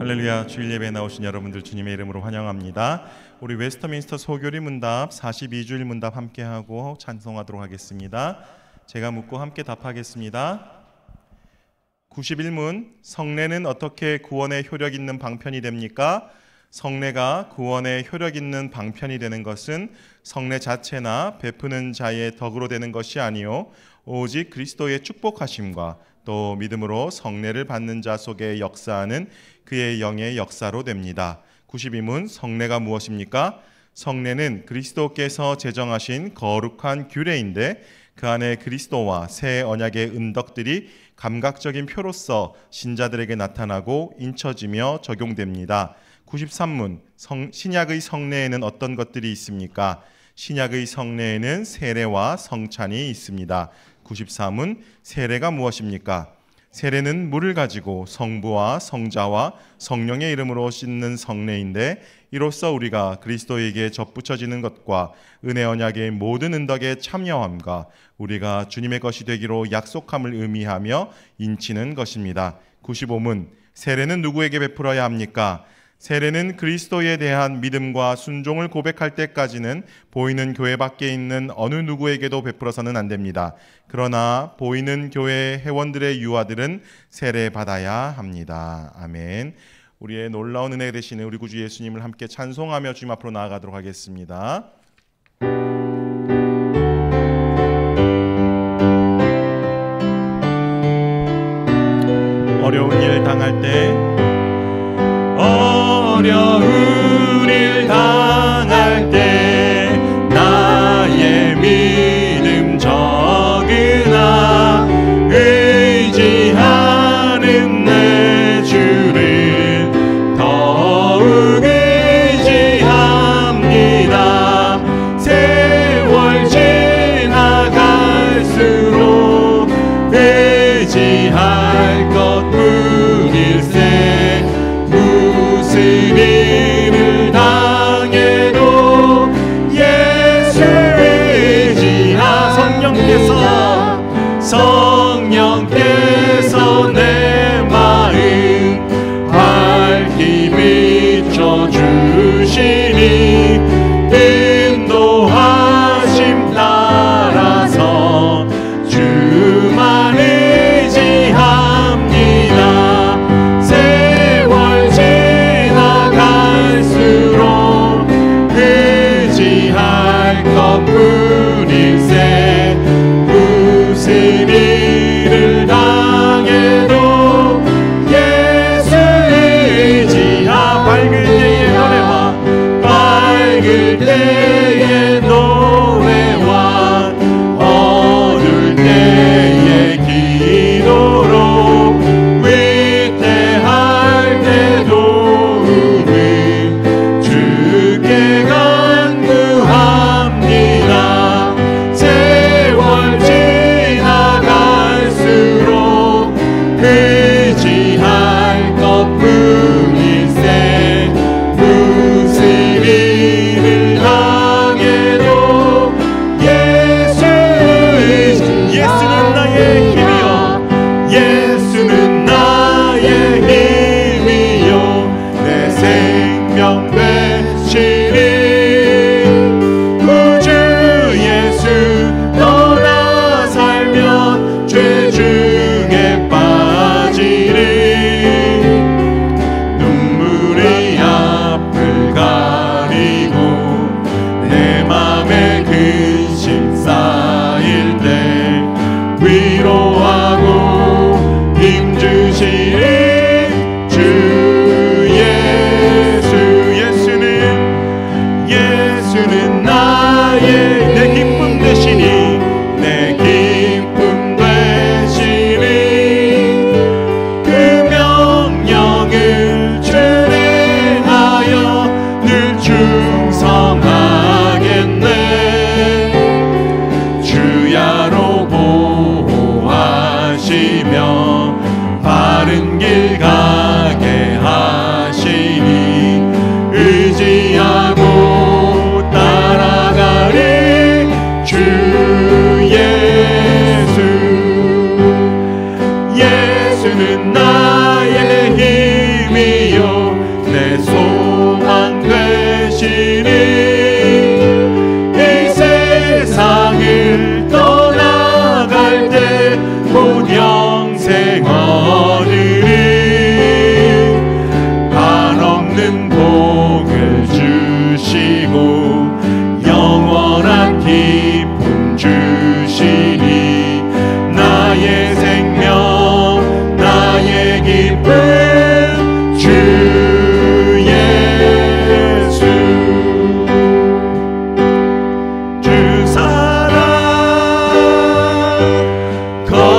할렐루야. 주일 예배에 나오신 여러분들 주님의 이름으로 환영합니다. 우리 웨스터민스터 소교리 문답 42주일 문답 함께하고 찬송하도록 하겠습니다. 제가 묻고 함께 답하겠습니다. 91문, 성례는 어떻게 구원의 효력 있는 방편이 됩니까? 성례가 구원의 효력 있는 방편이 되는 것은 성례 자체나 베푸는 자의 덕으로 되는 것이 아니요 오직 그리스도의 축복하심과 또 믿음으로 성례를 받는 자 속에 역사하는 그의 영의 역사로 됩니다. 92문, 성례가 무엇입니까? 성례는 그리스도께서 제정하신 거룩한 규례인데 그 안에 그리스도와 새 언약의 은덕들이 감각적인 표로서 신자들에게 나타나고 인쳐지며 적용됩니다. 93문, 신약의 성례에는 어떤 것들이 있습니까? 신약의 성례에는 세례와 성찬이 있습니다. 94문, 세례가 무엇입니까? 세례는 물을 가지고 성부와 성자와 성령의 이름으로 씻는 성례인데 이로써 우리가 그리스도에게 접붙여지는 것과 은혜 언약의 모든 은덕에 참여함과 우리가 주님의 것이 되기로 약속함을 의미하며 인치는 것입니다. 95문, 세례는 누구에게 베풀어야 합니까? 세례는 그리스도에 대한 믿음과 순종을 고백할 때까지는 보이는 교회 밖에 있는 어느 누구에게도 베풀어서는 안 됩니다. 그러나 보이는 교회 회원들의 유아들은 세례 받아야 합니다. 아멘. 우리의 놀라운 은혜 되시는 우리 구주 예수님을 함께 찬송하며 주님 앞으로 나아가도록 하겠습니다. 어려운 일 당할 때 어려운 일 당할 때 나의 믿음 적으나 의지하는 내 주를 더욱 의지합니다.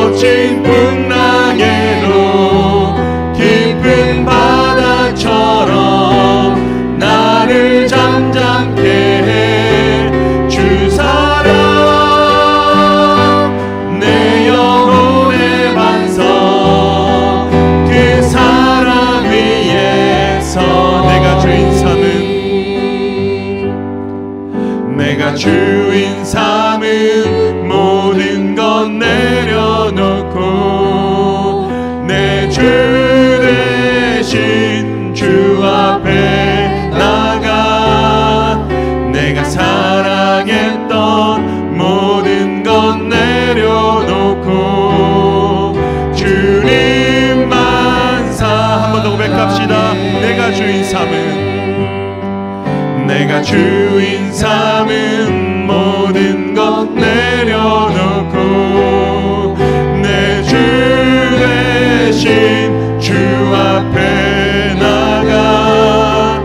거친 풍랑에도 깊은 바다처럼 나를 잠잠케 해 주 사랑 내 영혼의 반석 그 사랑 위에서 내가 주인 삼은 모든 것 내려놓고 내 주 대신 주 앞에 나가 내가 사랑했던 모든 것 내려놓고 주님만 한 번 더 고백합시다. 내가 주인 삼은 모든 것 내려놓고 내 주 대신 주 앞에 나가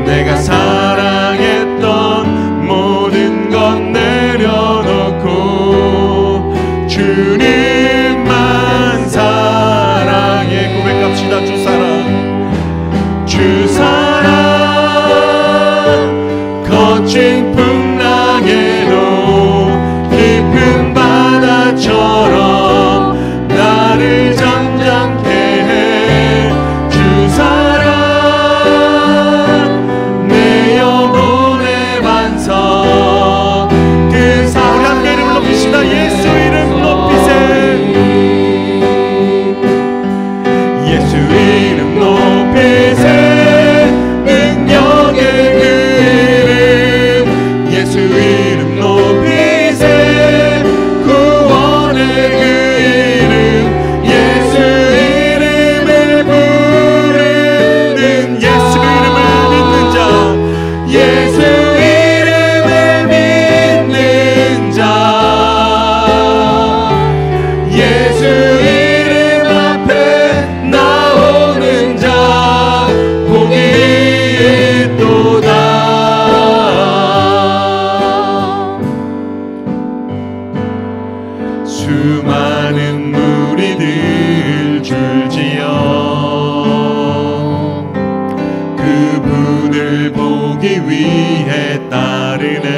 내가 사랑했던 모든 것 내려놓고 주님만 사랑해. 고백합시다. 주 사랑 거친 풍랑에도 깊은 바다처럼 나를 잠잠케 해 주 사랑 내 영혼의 반석 그 사랑 우리 함께 이름을 높이시다. 예수 이름 높이세. 예수 이름 높이세. 수많은 무리들 줄지어 그분을 보기 위해 따르네.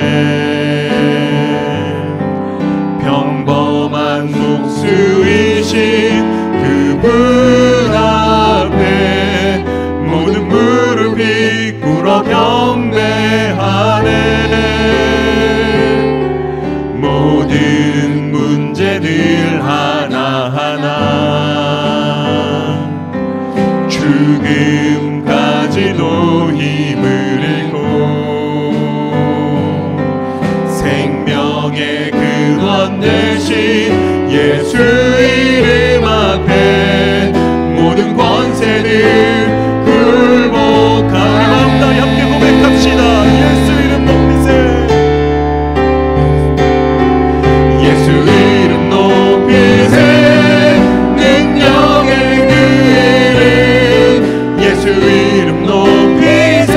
평범한 목수이신 그분 앞에 모든 무릎이 꿇어 경배하네. 모든 문제들 하나하나 죽음까지도 힘을 잃고 생명의 근원 대신 예수 이름 앞에 모든 권세를 굴복하리. 마음 다해 함께 고백합시다. 예수 이름 높이세. 예수 이름 높이세. 능력의 그 이름 예수 이름 높이세.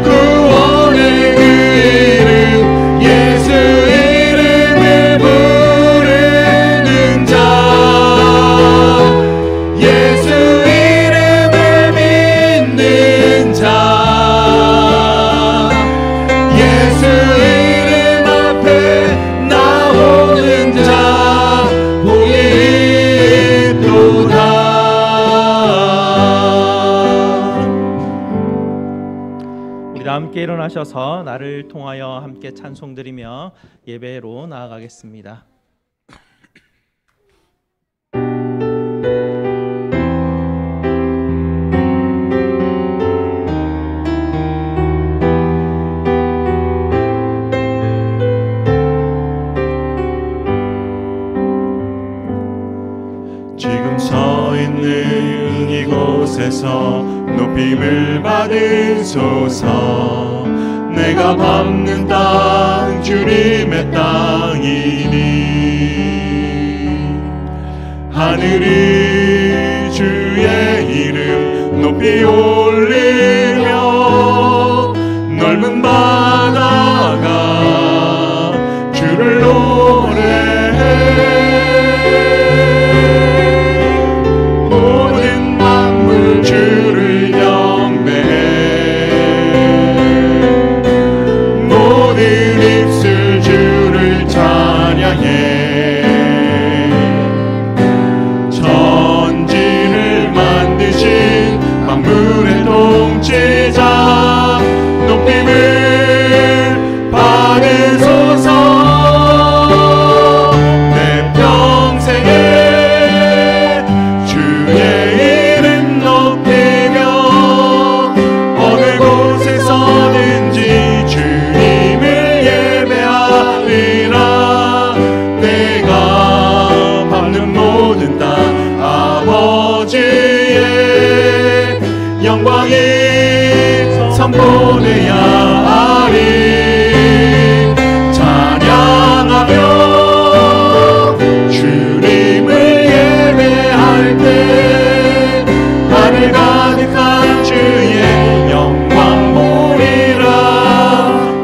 구원의 그 이름 예수 이름을 부르는 자 예수 이름을 믿는 자 예수 이름 앞에 나오는 자 복이 있도다. 우리 다 함께 일어나셔서 나를 통하여 함께 찬송드리며 예배로 나아가겠습니다. 지금 서 있는 이곳에서 높임을 받으소서. 내가 밟는 땅 주님의 땅이니 하늘이 주의 이름 높이 올리며 넓은 바다가 주를 노래해 보내야 하리. 찬양하며 주님을 예배할 때 하늘 가득한 주의 영광 보리라.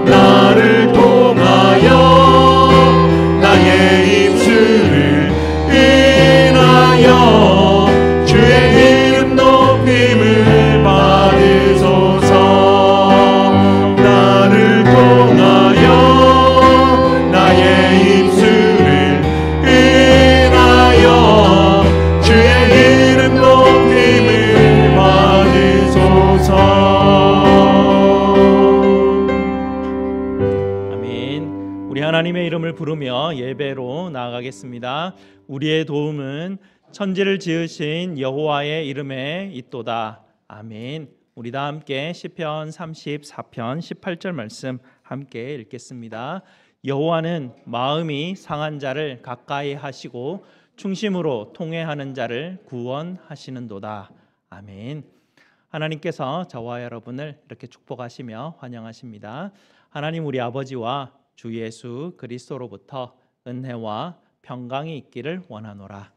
나를 통하여 나의 입술을 인하여 주의 이름 높임을 받으소서. 나를 통하여 나의 입술을 인하여 주의 이름 높임을 받으소서. 아멘. 우리 하나님의 이름을 부르며 예배로 나아가겠습니다. 우리의 도움은 천지를 지으신 여호와의 이름에 있도다. 아멘. 우리 다 함께 시편 34편 18절 말씀 함께 읽겠습니다. 여호와는 마음이 상한 자를 가까이 하시고 중심으로 통회하는 자를 구원하시는도다. 아멘. 하나님께서 저와 여러분을 이렇게 축복하시며 환영하십니다. 하나님 우리 아버지와 주 예수 그리스도로부터 은혜와 평강이 있기를 원하노라.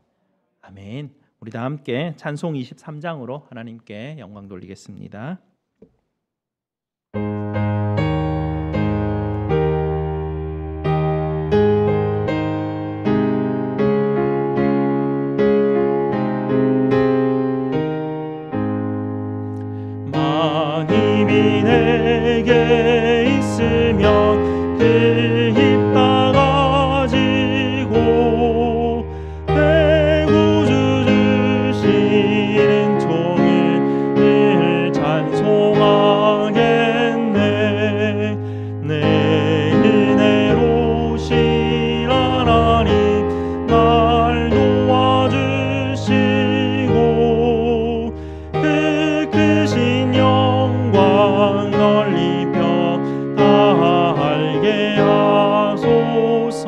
아멘. 우리 다 함께 찬송 23장으로 하나님께 영광 돌리겠습니다. 만입이 내게 있으면 그 힘 다 가지고 내 구주 주시는 종을 늘 찬송하겠네. 내 은혜로우신 하나님 날 도와주시고 그 크신 영광 널리 펴 다 알게 하소서.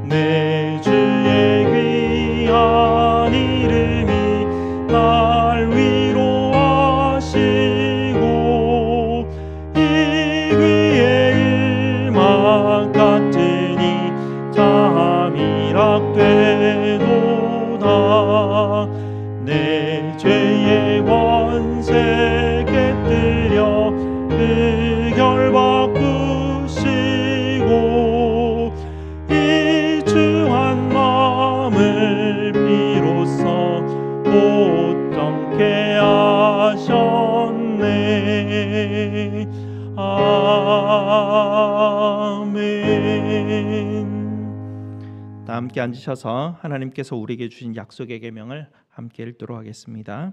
내 주의 귀한 이름이 날 위로하시고 이 귀의 음악 같으니 잠이락되도다. 내 죄의 권세 깨뜨려 흑열 바꾸시고 이 주한 마음을 비로소 곧정케 하셨네. 아멘. 다 함께 앉으셔서 하나님께서 우리에게 주신 약속의 계명을 함께 읽도록 하겠습니다.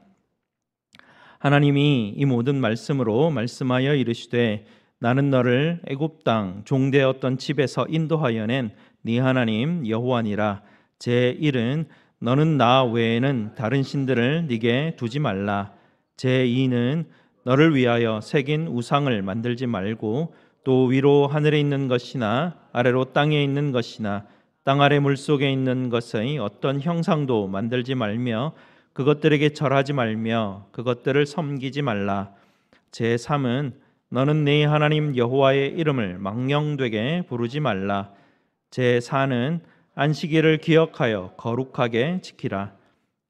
하나님이 이 모든 말씀으로 말씀하여 이르시되 나는 너를 애굽 땅 종되었던 집에서 인도하여 낸 네 하나님 여호와니라. 제1은 너는 나 외에는 다른 신들을 네게 두지 말라. 제2는 너를 위하여 새긴 우상을 만들지 말고 또 위로 하늘에 있는 것이나 아래로 땅에 있는 것이나 땅 아래 물속에 있는 것의 어떤 형상도 만들지 말며 그것들에게 절하지 말며 그것들을 섬기지 말라. 제3은 너는 네 하나님 여호와의 이름을 망령되게 부르지 말라. 제4는 안식일을 기억하여 거룩하게 지키라.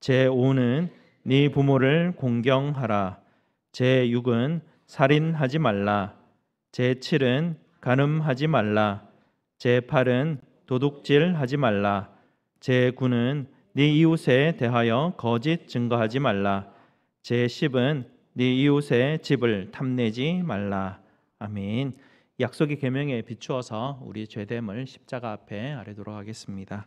제5는 네 부모를 공경하라. 제6은 살인하지 말라. 제7은 간음하지 말라. 제8은 도둑질하지 말라. 제9는 네 이웃에 대하여 거짓 증거하지 말라. 제10은 네 이웃의 집을 탐내지 말라. 아멘. 약속의 계명에 비추어서 우리 죄됨을 십자가 앞에 아뢰도록 하겠습니다.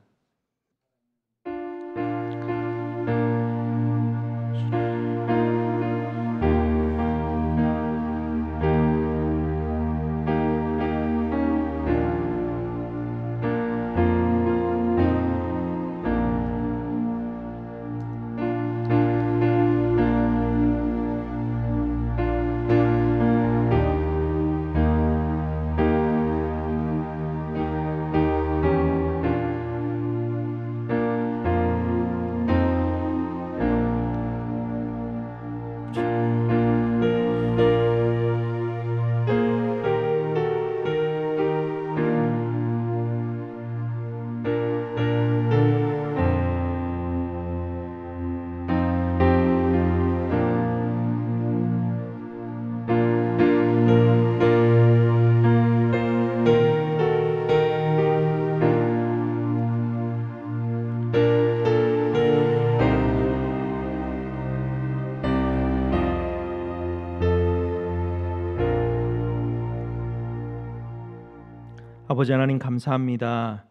아버지 하나님 감사합니다.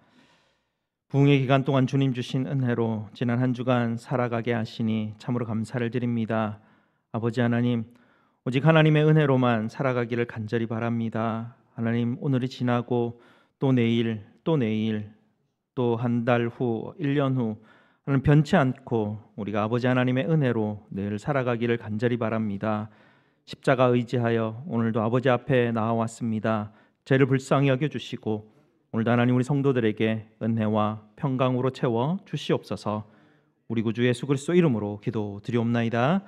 부흥의 기간 동안 주님 주신 은혜로 지난 한 주간 살아가게 하시니 참으로 감사를 드립니다. 아버지 하나님, 오직 하나님의 은혜로만 살아가기를 간절히 바랍니다. 하나님, 오늘이 지나고 또 내일, 또 한 달 후, 1년 후 하나님 변치 않고 우리가 아버지 하나님의 은혜로 늘 살아가기를 간절히 바랍니다. 십자가 의지하여 오늘도 아버지 앞에 나와왔습니다. 죄를 불쌍히 여겨주시고 오늘도 하나님 우리 성도들에게 은혜와 평강으로 채워 주시옵소서. 우리 구주 예수 그리스도 이름으로 기도드리옵나이다.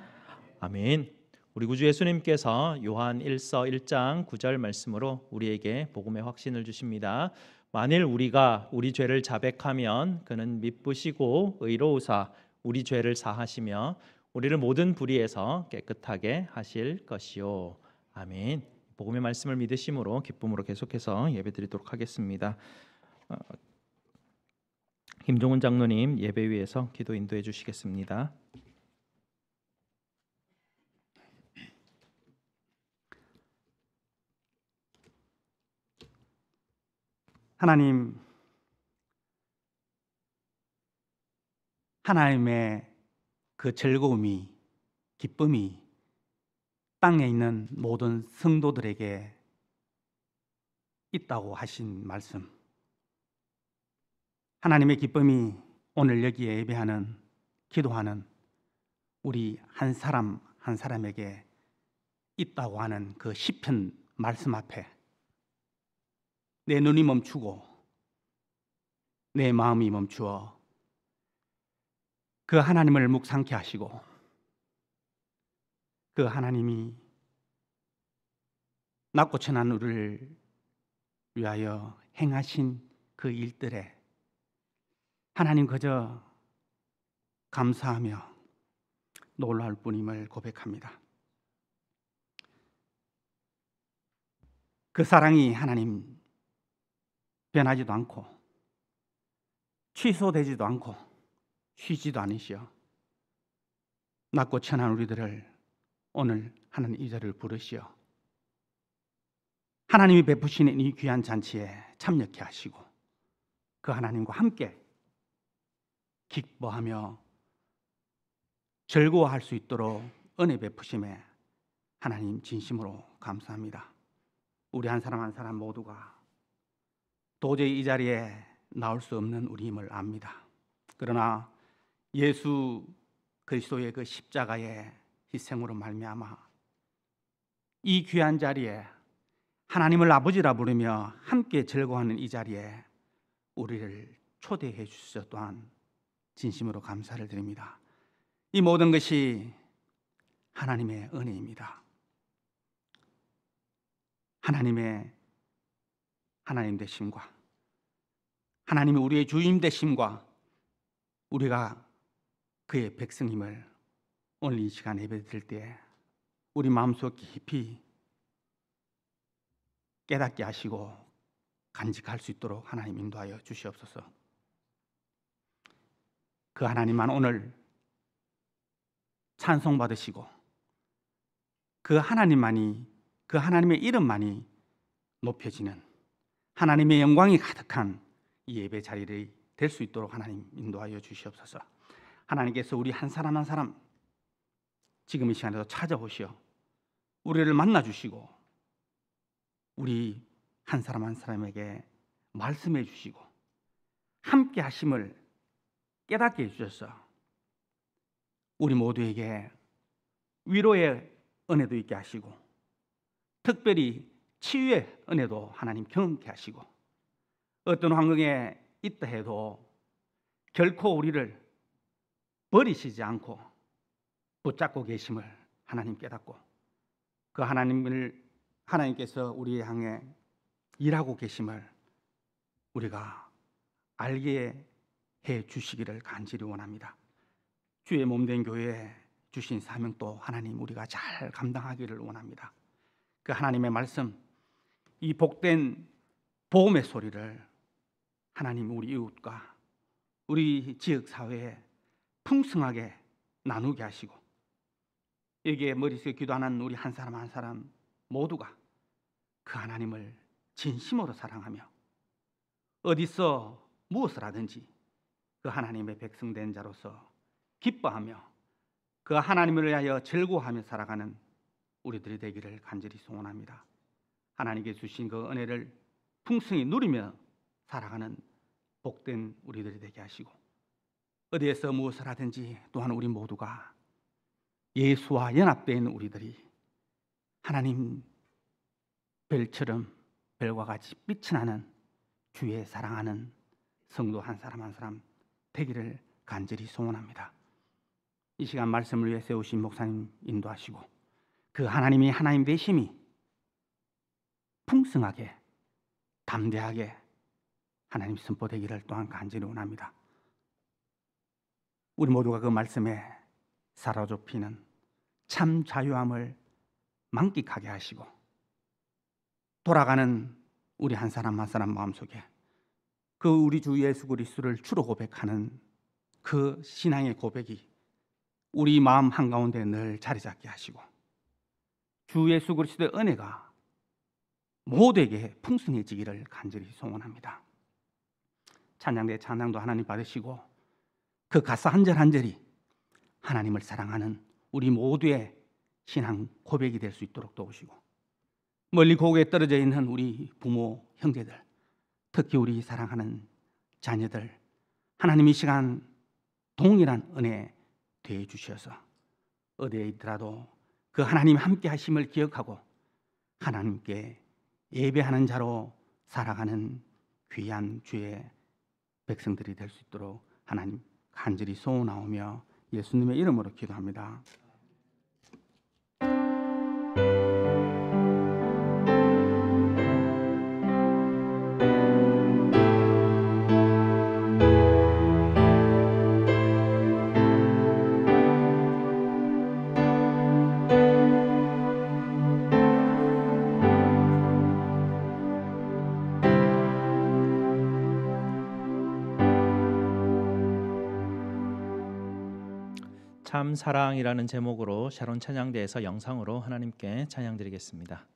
아멘. 우리 구주 예수님께서 요한 1서 1장 9절 말씀으로 우리에게 복음의 확신을 주십니다. 만일 우리가 우리 죄를 자백하면 그는 미쁘시고 의로우사 우리 죄를 사하시며 우리를 모든 불의에서 깨끗하게 하실 것이요. 아멘. 복음의 말씀을 믿으심으로 기쁨으로 계속해서 예배드리도록 하겠습니다. 김종훈 장로님 예배 위에서 기도 인도해 주시겠습니다. 하나님, 하나님의 그 즐거움이, 기쁨이 땅에 있는 모든 성도들에게 있다고 하신 말씀, 하나님의 기쁨이 오늘 여기에 예배하는, 기도하는 우리 한 사람 한 사람에게 있다고 하는 그 시편 말씀 앞에 내 눈이 멈추고 내 마음이 멈추어 그 하나님을 묵상케 하시고 그 하나님이 낮고 천한 우리를 위하여 행하신 그 일들에 하나님 그저 감사하며 놀라울 뿐임을 고백합니다. 그 사랑이 하나님 변하지도 않고 취소되지도 않고 쉬지도 않으시어 낮고 천한 우리들을 오늘 하나님 이 자리를 부르시어 하나님이 베푸시는 이 귀한 잔치에 참여케 하시고 그 하나님과 함께 기뻐하며 즐거워할 수 있도록 은혜 베푸심에 하나님 진심으로 감사합니다. 우리 한 사람 한 사람 모두가 도저히 이 자리에 나올 수 없는 우리임을 압니다. 그러나 예수 그리스도의 그 십자가의 희생으로 말미암아 이 귀한 자리에 하나님을 아버지라 부르며 함께 즐거워하는 이 자리에 우리를 초대해 주셔서 또한 진심으로 감사를 드립니다. 이 모든 것이 하나님의 은혜입니다. 하나님의 하나님 되심과 하나님이 우리의 주임 되심과 우리가 그의 백성임을 오늘 이 시간 예배 드릴 때 우리 마음속 깊이 깨닫게 하시고 간직할 수 있도록 하나님 인도하여 주시옵소서. 그 하나님만 오늘 찬송받으시고 그 하나님만이, 그 하나님의 이름만이 높여지는 하나님의 영광이 가득한 이 예배 자리를 될 수 있도록 하나님 인도하여 주시옵소서. 하나님께서 우리 한 사람 한 사람 지금 이 시간에도 찾아오시어 우리를 만나 주시고 우리 한 사람 한 사람에게 말씀해 주시고 함께 하심을 깨닫게 해주셔서 우리 모두에게 위로의 은혜도 있게 하시고 특별히 치유의 은혜도 하나님 경험케 하시고 어떤 환경에 있다 해도 결코 우리를 버리시지 않고 붙잡고 계심을 하나님 깨닫고 그 하나님께서 우리 향해 일하고 계심을 우리가 알게 해 주시기를 간절히 원합니다. 주의 몸된 교회에 주신 사명도 하나님 우리가 잘 감당하기를 원합니다. 그 하나님의 말씀, 이 복된 복음의 소리를 하나님 우리 이웃과 우리 지역사회에 풍성하게 나누게 하시고 여기에 머릿속에 기도하는 우리 한 사람 한 사람 모두가 그 하나님을 진심으로 사랑하며 어디서 무엇을 하든지 그 하나님의 백성된 자로서 기뻐하며 그 하나님을 위하여 즐거워하며 살아가는 우리들이 되기를 간절히 소원합니다. 하나님께 주신 그 은혜를 풍성히 누리며 살아가는 복된 우리들이 되게 하시고, 어디에서 무엇을 하든지 또한 우리 모두가 예수와 연합되어 있는 우리들이 하나님 별처럼 별과 같이 빛이 나는 주의 사랑하는 성도 한 사람 한 사람 되기를 간절히 소원합니다. 이 시간 말씀을 위해 세우신 목사님 인도하시고 그 하나님이 하나님 되심이 풍성하게 담대하게 하나님 선포되기를 또한 간절히 원합니다. 우리 모두가 그 말씀에 사로잡히는 참 자유함을 만끽하게 하시고 돌아가는 우리 한 사람 한 사람 마음속에 그 우리 주 예수 그리스도를 주로 고백하는 그 신앙의 고백이 우리 마음 한가운데 늘 자리 잡게 하시고 주 예수 그리스도의 은혜가 모두에게 풍성해지기를 간절히 소원합니다. 찬양대 찬양도 하나님 받으시고 그 가사 한 절 한 절이 하나님을 사랑하는 우리 모두의 신앙 고백이 될 수 있도록 도우시고 멀리 고국에 떨어져 있는 우리 부모, 형제들, 특히 우리 사랑하는 자녀들 하나님 이 시간 동일한 은혜 되어 주셔서 어디에 있더라도 그 하나님 함께 하심을 기억하고 하나님께 예배하는 자로 살아가는 귀한 주의 백성들이 될 수 있도록 하나님 간절히 소원하오며 예수님의 이름으로 기도합니다. 참 사랑이라는 제목으로 샤론 찬양대에서 영상으로 하나님께 찬양드리겠습니다.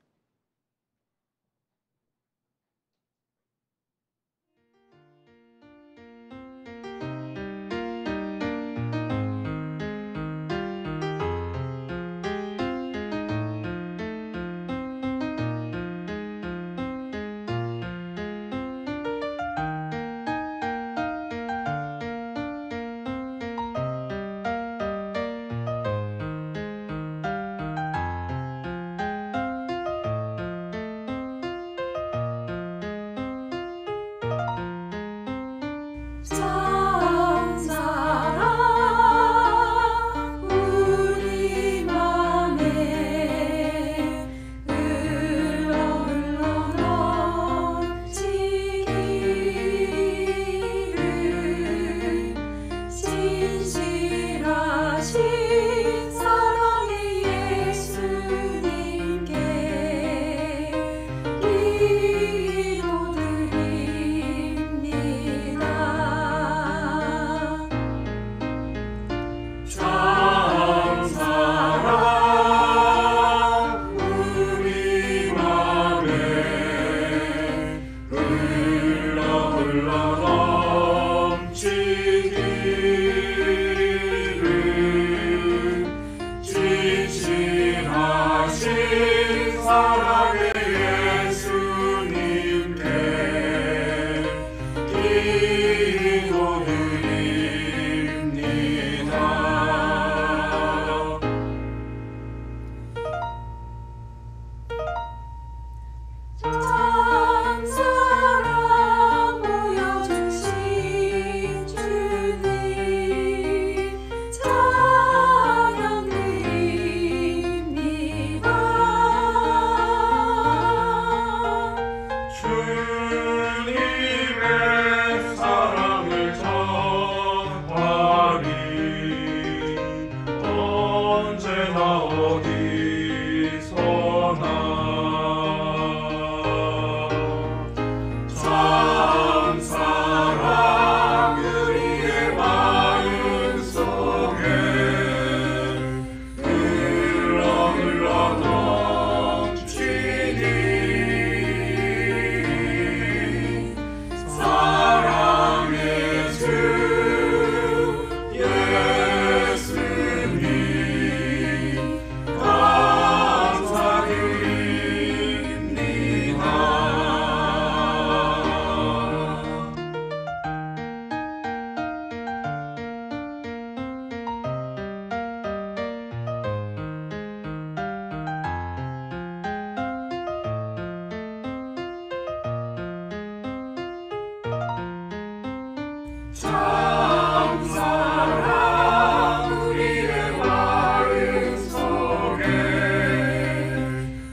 참 사랑 우리의 마음 속에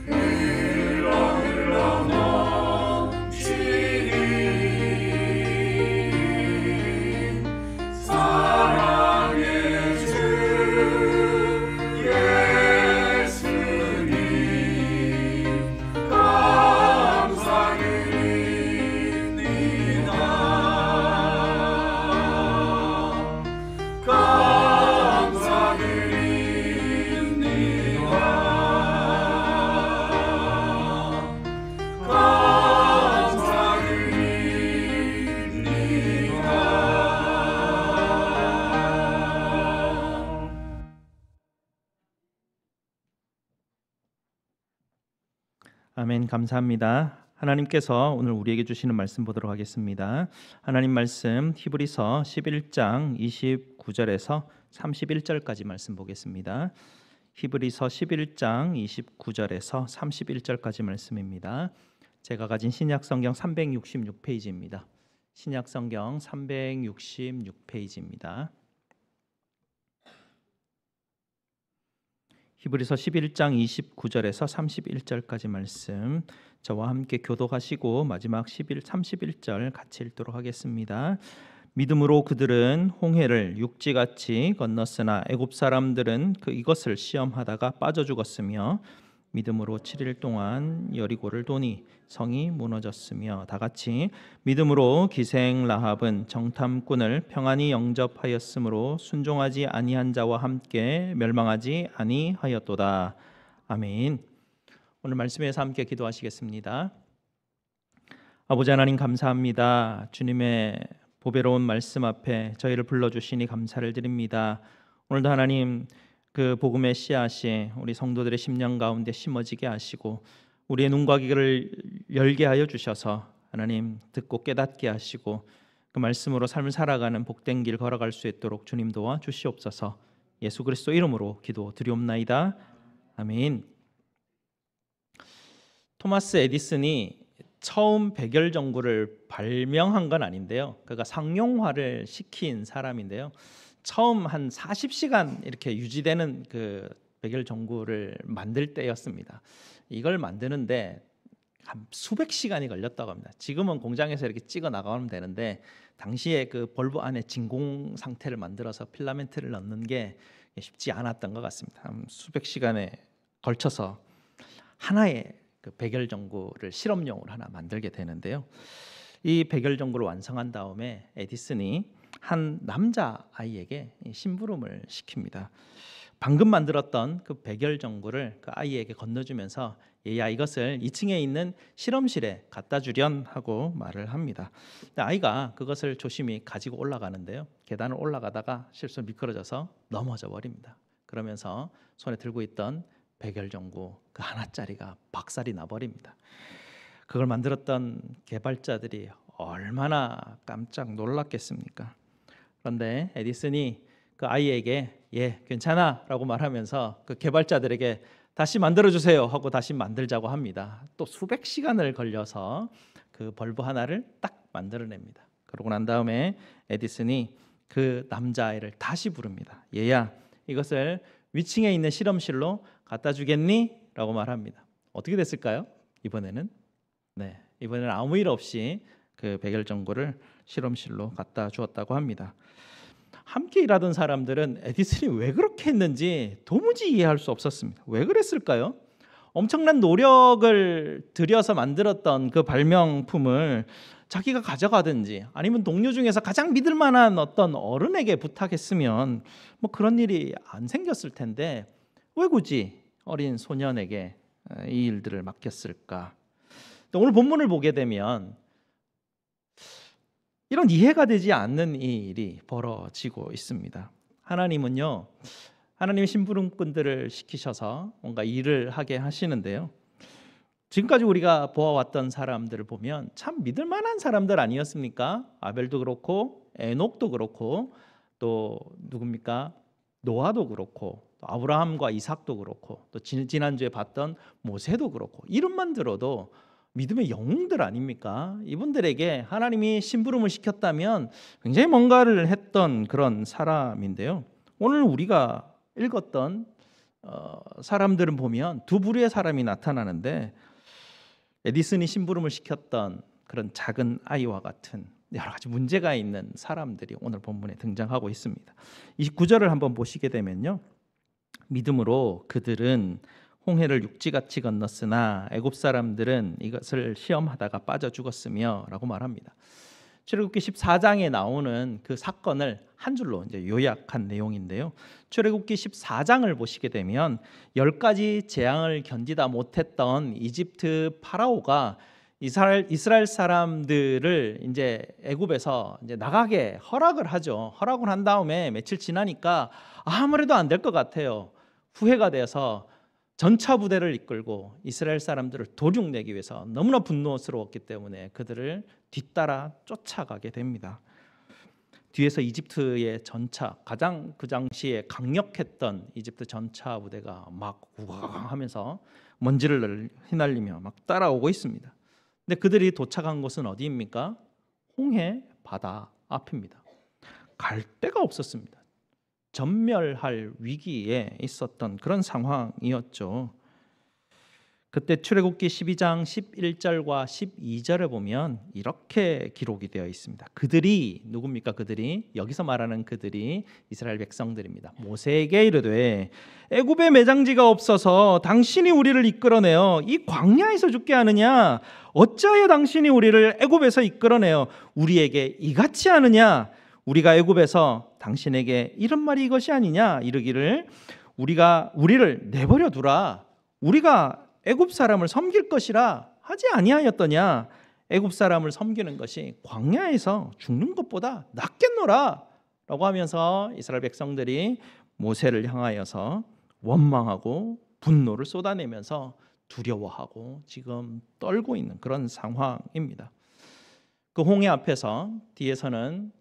흘러 넘치니 사랑의 주 예수님 감사드립니다. 아멘. 감사합니다. 하나님께서 오늘 우리에게 주시는 말씀 보도록 하겠습니다. 하나님 말씀 히브리서 11장 29절에서 31절까지 말씀 보겠습니다. 히브리서 11장 29절에서 31절까지 말씀입니다. 제가 가진 신약성경 366페이지입니다. 신약성경 366페이지입니다. 히브리서 11장 29절에서 31절까지 말씀 저와 함께 교독하시고 마지막 31절 같이 읽도록 하겠습니다. 믿음으로 그들은 홍해를 육지같이 건넜으나 애굽 사람들은 이것을 시험하다가 빠져 죽었으며 믿음으로 7일 동안 여리고를 도니 성이 무너졌으며 다 같이 믿음으로 기생 라합은 정탐꾼을 평안히 영접하였으므로 순종하지 아니한 자와 함께 멸망하지 아니하였도다. 아멘. 오늘 말씀에서 함께 기도하시겠습니다. 아버지 하나님 감사합니다. 주님의 보배로운 말씀 앞에 저희를 불러주시니 감사를 드립니다. 오늘도 하나님 그 복음의 씨앗이 우리 성도들의 심령 가운데 심어지게 하시고 우리의 눈과 귀를 열게 하여 주셔서 하나님 듣고 깨닫게 하시고 그 말씀으로 삶을 살아가는 복된 길 걸어갈 수 있도록 주님 도와 주시옵소서. 예수 그리스도 이름으로 기도드리옵나이다. 아멘. 토마스 에디슨이 처음 백열 전구를 발명한 건 아닌데요. 그가 상용화를 시킨 사람인데요. 처음 한 40시간 이렇게 유지되는 그 백열 전구를 만들 때였습니다. 이걸 만드는데 한 수백 시간이 걸렸다고 합니다. 지금은 공장에서 이렇게 찍어 나가면 되는데 당시에 그 벌브 안에 진공 상태를 만들어서 필라멘트를 넣는 게 쉽지 않았던 것 같습니다. 한 수백 시간에 걸쳐서 하나의 그 백열 전구를 실험용으로 하나 만들게 되는데요. 이 백열 전구를 완성한 다음에 에디슨이 한 남자 아이에게 심부름을 시킵니다. 방금 만들었던 그 백열 전구를 그 아이에게 건너주면서 얘야 이것을 2층에 있는 실험실에 갖다 주련 하고 말을 합니다. 근데 아이가 그것을 조심히 가지고 올라가는데요. 계단을 올라가다가 실수로 미끄러져서 넘어져 버립니다. 그러면서 손에 들고 있던 백열 전구 그 하나짜리가 박살이 나버립니다. 그걸 만들었던 개발자들이 얼마나 깜짝 놀랐겠습니까? 그런데 에디슨이 그 아이에게 예 괜찮아 라고 말하면서 그 개발자들에게 다시 만들어주세요 하고 다시 만들자고 합니다. 또 수백 시간을 걸려서 그 벌브 하나를 딱 만들어냅니다. 그러고 난 다음에 에디슨이 그 남자아이를 다시 부릅니다. 얘야 이것을 위층에 있는 실험실로 갖다 주겠니? 라고 말합니다. 어떻게 됐을까요? 이번에는 아무 일 없이 그 백열 전구를 실험실로 갖다 주었다고 합니다. 함께 일하던 사람들은 에디슨이 왜 그렇게 했는지 도무지 이해할 수 없었습니다. 왜 그랬을까요? 엄청난 노력을 들여서 만들었던 그 발명품을 자기가 가져가든지 아니면 동료 중에서 가장 믿을 만한 어떤 어른에게 부탁했으면 뭐 그런 일이 안 생겼을 텐데 왜 굳이 어린 소년에게 이 일들을 맡겼을까? 오늘 본문을 보게 되면 이런 이해가 되지 않는 이 일이 벌어지고 있습니다. 하나님은요, 하나님의 심부름꾼들을 시키셔서 뭔가 일을 하게 하시는데요. 지금까지 우리가 보아왔던 사람들을 보면 참 믿을 만한 사람들 아니었습니까? 아벨도 그렇고 에녹도 그렇고 또 누굽니까? 노아도 그렇고 또 아브라함과 이삭도 그렇고 또 지난주에 봤던 모세도 그렇고 이름만 들어도 믿음의 영웅들 아닙니까? 이분들에게 하나님이 심부름을 시켰다면 굉장히 뭔가를 했던 그런 사람인데요. 오늘 우리가 읽었던 사람들은 보면 두 부류의 사람이 나타나는데, 에디슨이 심부름을 시켰던 그런 작은 아이와 같은 여러 가지 문제가 있는 사람들이 오늘 본문에 등장하고 있습니다. 29절을 한번 보시게 되면요, 믿음으로 그들은 홍해를 육지같이 건넜으나 애굽 사람들은 이것을 시험하다가 빠져 죽었으며 라고 말합니다. 출애굽기 14장에 나오는 그 사건을 한 줄로 이제 요약한 내용인데요. 출애굽기 14장을 보시게 되면 10가지 재앙을 견디다 못했던 이집트 파라오가 이스라엘 사람들을 이제 애굽에서 이제 나가게 허락을 하죠. 허락을 한 다음에 며칠 지나니까 아무래도 안 될 것 같아요. 후회가 돼서 전차 부대를 이끌고 이스라엘 사람들을 도륙내기 위해서 너무나 분노스러웠기 때문에 그들을 뒤따라 쫓아가게 됩니다. 뒤에서 이집트의 전차, 가장 그 당시에 강력했던 이집트 전차 부대가 막 우왕하면서 먼지를 휘날리며 막 따라오고 있습니다. 근데 그들이 도착한 곳은 어디입니까? 홍해 바다 앞입니다. 갈 데가 없었습니다. 전멸할 위기에 있었던 그런 상황이었죠. 그때 출애굽기 12장 11절과 12절에 보면 이렇게 기록이 되어 있습니다. 그들이 누굽니까? 그들이, 여기서 말하는 그들이 이스라엘 백성들입니다. 모세에게 이르되 애굽에 매장지가 없어서 당신이 우리를 이끌어내어 이 광야에서 죽게 하느냐? 어찌하여 당신이 우리를 애굽에서 이끌어내어 우리에게 이같이 하느냐? 우리가 애굽에서 당신에게 이런 말이 이것이 아니냐? 이르기를 우리를 내버려 두라. 우리가 애굽 사람을 섬길 것이라 하지 아니하였더냐? 애굽 사람을 섬기는 것이 광야에서 죽는 것보다 낫겠노라 라고 하면서 이스라엘 백성들이 모세를 향하여서 원망하고 분노를 쏟아내면서 두려워하고 지금 떨고 있는 그런 상황입니다. 그 홍해 앞에서 뒤에서는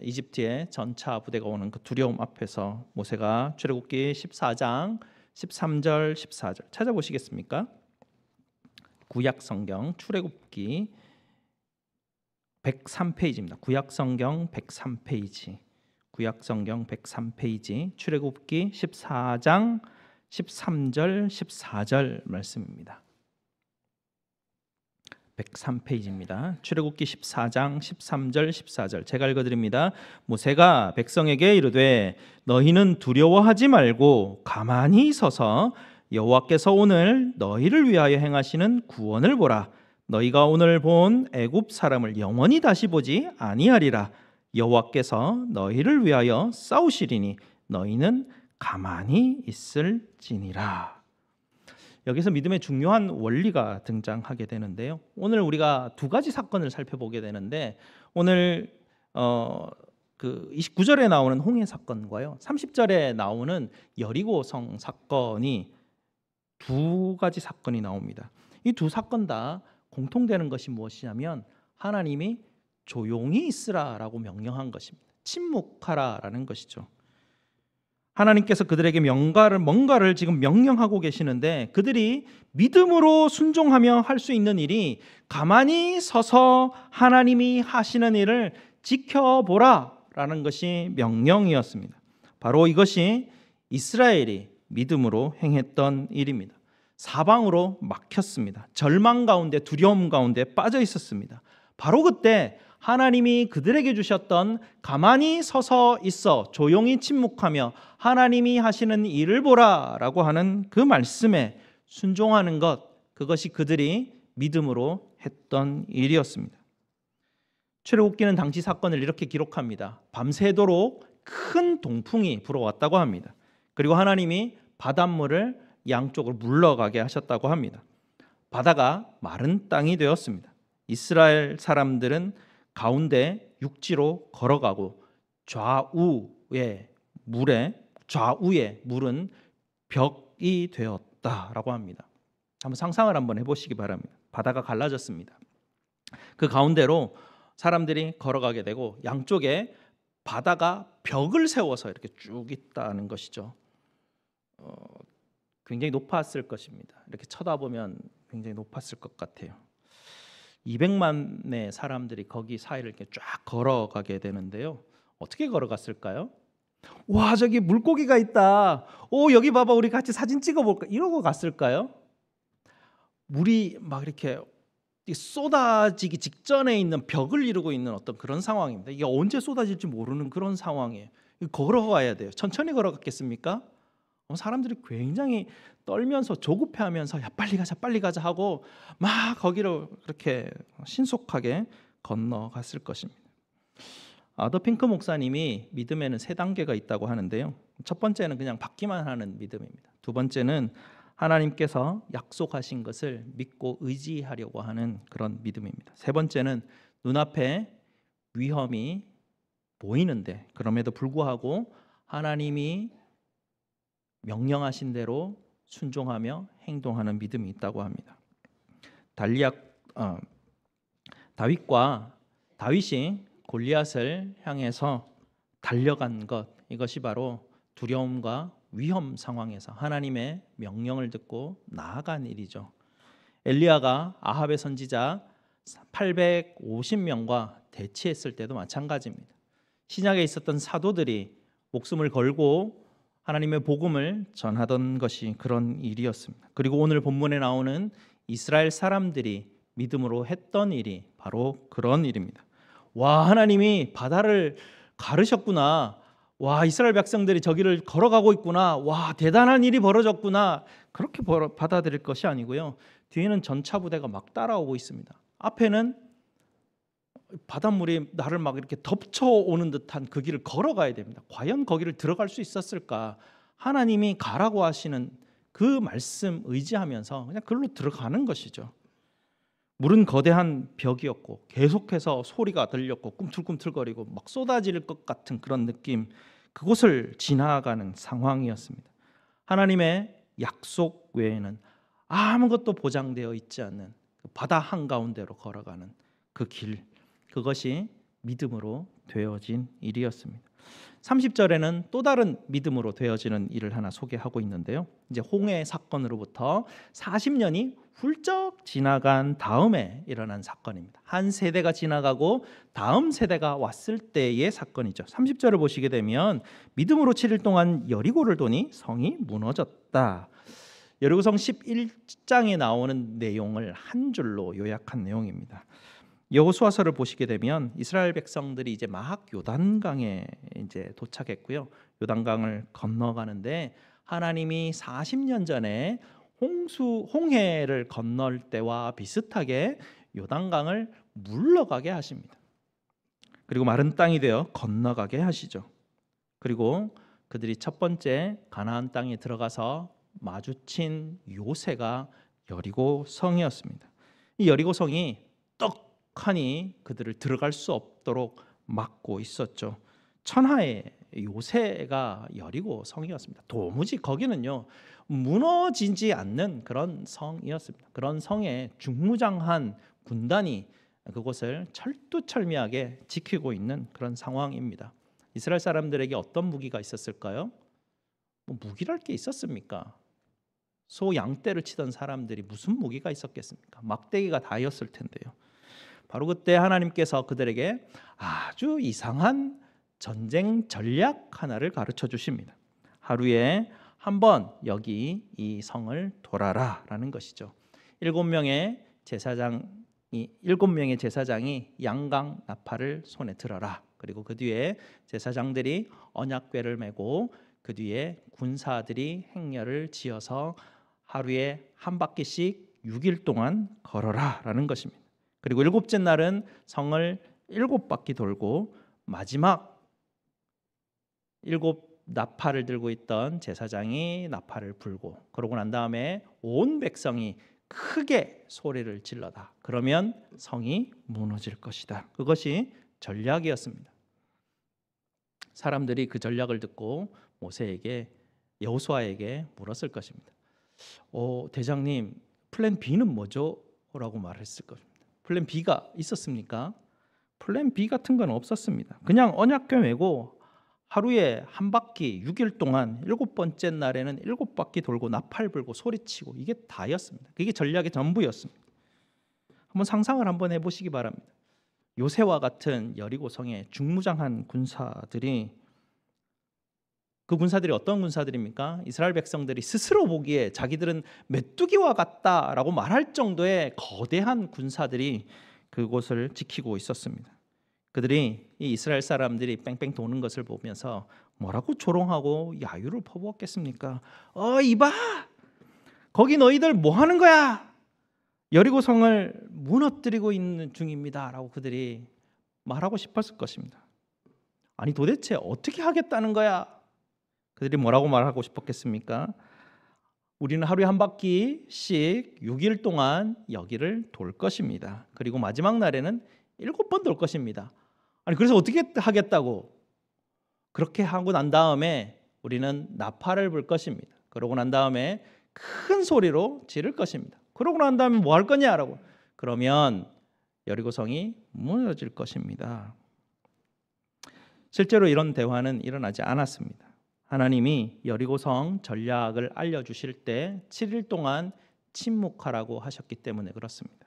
이집트의 전차 부대가 오는 그 두려움 앞에서 모세가 출애굽기 14장 13절 14절 찾아보시겠습니까? 구약성경 출애굽기 103페이지입니다. 구약성경 103페이지. 구약성경 103페이지 출애굽기 14장 13절 14절 말씀입니다. 103페이지입니다. 출애굽기 14장 13절 14절 제가 읽어드립니다. 모세가 백성에게 이르되 너희는 두려워하지 말고 가만히 서서 여호와께서 오늘 너희를 위하여 행하시는 구원을 보라. 너희가 오늘 본 애굽 사람을 영원히 다시 보지 아니하리라. 여호와께서 너희를 위하여 싸우시리니 너희는 가만히 있을지니라. 여기서 믿음의 중요한 원리가 등장하게 되는데요. 오늘 우리가 두 가지 사건을 살펴보게 되는데, 오늘 그 29절에 나오는 홍해 사건과요, 30절에 나오는 여리고성 사건이 두 가지 사건이 나옵니다. 이 두 사건 다 공통되는 것이 무엇이냐면 하나님이 조용히 있으라라고 명령한 것입니다. 침묵하라라는 것이죠. 하나님께서 그들에게 뭔가를 지금 명령하고 계시는데, 그들이 믿음으로 순종하며 할 수 있는 일이 가만히 서서 하나님이 하시는 일을 지켜보라라는 것이 명령이었습니다. 바로 이것이 이스라엘이 믿음으로 행했던 일입니다. 사방으로 막혔습니다. 절망 가운데, 두려움 가운데 빠져 있었습니다. 바로 그때 하나님이 그들에게 주셨던 가만히 서서 있어 조용히 침묵하며 하나님이 하시는 일을 보라라고 하는 그 말씀에 순종하는 것, 그것이 그들이 믿음으로 했던 일이었습니다. 출애굽기는 당시 사건을 이렇게 기록합니다. 밤새도록 큰 동풍이 불어왔다고 합니다. 그리고 하나님이 바닷물을 양쪽으로 물러가게 하셨다고 합니다. 바다가 마른 땅이 되었습니다. 이스라엘 사람들은 가운데 육지로 걸어가고 좌우에 물은 벽이 되었다라고 합니다. 한번 상상을 한번 해보시기 바랍니다. 바다가 갈라졌습니다. 그 가운데로 사람들이 걸어가게 되고 양쪽에 바다가 벽을 세워서 이렇게 쭉 있다는 것이죠. 굉장히 높았을 것입니다. 이렇게 쳐다보면 굉장히 높았을 것 같아요. 200만의 사람들이 거기 사이를 이렇게 쫙 걸어가게 되는데요. 어떻게 걸어갔을까요? 와, 저기 물고기가 있다. 오, 여기 봐봐, 우리 같이 사진 찍어볼까? 이러고 갔을까요? 물이 막 이렇게 쏟아지기 직전에 있는 벽을 이루고 있는 어떤 그런 상황입니다. 이게 언제 쏟아질지 모르는 그런 상황이에요. 걸어가야 돼요. 천천히 걸어갔겠습니까? 사람들이 굉장히 떨면서 조급해하면서 야, 빨리 가자 빨리 가자 하고 막 거기를 그렇게 신속하게 건너갔을 것입니다. 더 핑크 목사님이 믿음에는 3단계가 있다고 하는데요. 첫 번째는 그냥 받기만 하는 믿음입니다. 두 번째는 하나님께서 약속하신 것을 믿고 의지하려고 하는 그런 믿음입니다. 세 번째는 눈앞에 위험이 보이는데 그럼에도 불구하고 하나님이 명령하신 대로 순종하며 행동하는 믿음이 있다고 합니다. 다윗이 골리앗을 향해서 달려간 것, 이것이 바로 두려움과 위험 상황에서 하나님의 명령을 듣고 나아간 일이죠. 엘리야가 아합의 선지자 850명과 대치했을 때도 마찬가지입니다. 신약에 있었던 사도들이 목숨을 걸고 하나님의 복음을 전하던 것이 그런 일이었습니다. 그리고 오늘 본문에 나오는 이스라엘 사람들이 믿음으로 했던 일이 바로 그런 일입니다. 와, 하나님이 바다를 가르셨구나. 와, 이스라엘 백성들이 저기를 걸어가고 있구나. 와, 대단한 일이 벌어졌구나. 그렇게 받아들일 것이 아니고요. 뒤에는 전차 부대가 막 따라오고 있습니다. 앞에는 바닷물이 나를 막 이렇게 덮쳐오는 듯한 그 길을 걸어가야 됩니다. 과연 거기를 들어갈 수 있었을까? 하나님이 가라고 하시는 그 말씀 의지하면서 그냥 그걸로 들어가는 것이죠. 물은 거대한 벽이었고 계속해서 소리가 들렸고 꿈틀꿈틀거리고 막 쏟아질 것 같은 그런 느낌, 그곳을 지나가는 상황이었습니다. 하나님의 약속 외에는 아무것도 보장되어 있지 않는 바다 한가운데로 걸어가는 그 길, 그것이 믿음으로 되어진 일이었습니다. 30절에는 또 다른 믿음으로 되어지는 일을 하나 소개하고 있는데요. 이제 홍해 사건으로부터 40년이 훌쩍 지나간 다음에 일어난 사건입니다. 한 세대가 지나가고 다음 세대가 왔을 때의 사건이죠. 30절을 보시게 되면 믿음으로 7일 동안 여리고를 도니 성이 무너졌다. 여리고성 11장에 나오는 내용을 한 줄로 요약한 내용입니다. 여호수아서를 보시게 되면 이스라엘 백성들이 이제 막 요단강에 이제 도착했고요. 요단강을 건너가는데 하나님이 40년 전에 홍해를 건널 때와 비슷하게 요단강을 물러가게 하십니다. 그리고 마른 땅이 되어 건너가게 하시죠. 그리고 그들이 첫 번째 가나안 땅에 들어가서 마주친 요새가 여리고 성이었습니다. 이 여리고 성이 떡하니 그들을 들어갈 수 없도록 막고 있었죠. 천하의 요새가 여리고 성이었습니다. 도무지 거기는요 무너지지 않는 그런 성이었습니다. 그런 성에 중무장한 군단이 그곳을 철두철미하게 지키고 있는 그런 상황입니다. 이스라엘 사람들에게 어떤 무기가 있었을까요? 무기랄 게 있었습니까? 소 양떼를 치던 사람들이 무슨 무기가 있었겠습니까? 막대기가 다였을 텐데요. 바로 그때 하나님께서 그들에게 아주 이상한 전쟁 전략 하나를 가르쳐 주십니다. 하루에 한 번 여기 이 성을 돌아라라는 것이죠. 7명의 제사장이 양강 나팔을 손에 들어라. 그리고 그 뒤에 제사장들이 언약궤를 메고 그 뒤에 군사들이 행렬을 지어서 하루에 한 바퀴씩 6일 동안 걸어라라는 것입니다. 그리고 7째 날은 성을 7바퀴 돌고 마지막 7 나팔을 들고 있던 제사장이 나팔을 불고 그러고 난 다음에 온 백성이 크게 소리를 질러다. 그러면 성이 무너질 것이다. 그것이 전략이었습니다. 사람들이 그 전략을 듣고 여호수아에게 물었을 것입니다. 대장님, 플랜 B는 뭐죠? 라고 말했을 것입니다. 플랜 B가 있었습니까? 플랜 B 같은 건 없었습니다. 그냥 언약궤 메고 하루에 한 바퀴 6일 동안 7번째 날에는 7바퀴 돌고 나팔 불고 소리치고 이게 다였습니다. 그게 전략의 전부였습니다. 한번 상상을 한번 해보시기 바랍니다. 요새와 같은 여리고성의 중무장한 군사들이, 그 군사들이 어떤 군사들입니까? 이스라엘 백성들이 스스로 보기에 자기들은 메뚜기와 같다라고 말할 정도의 거대한 군사들이 그곳을 지키고 있었습니다. 그들이 이 이스라엘 사람들이 뺑뺑 도는 것을 보면서 뭐라고 조롱하고 야유를 퍼부었겠습니까? 이봐, 거기 너희들 뭐 하는 거야? 여리고성을 무너뜨리고 있는 중입니다 라고 그들이 말하고 싶었을 것입니다. 아니 도대체 어떻게 하겠다는 거야? 그들이 뭐라고 말하고 싶었겠습니까? 우리는 하루에 한 바퀴씩 6일 동안 여기를 돌 것입니다. 그리고 마지막 날에는 7번 돌 것입니다. 아니 그래서 어떻게 하겠다고? 그렇게 하고 난 다음에 우리는 나팔을 불 것입니다. 그러고 난 다음에 큰 소리로 지를 것입니다. 그러고 난 다음에 뭐 할 거냐라고. 그러면 여리고성이 무너질 것입니다. 실제로 이런 대화는 일어나지 않았습니다. 하나님이 여리고성 전략을 알려주실 때 7일 동안 침묵하라고 하셨기 때문에 그렇습니다.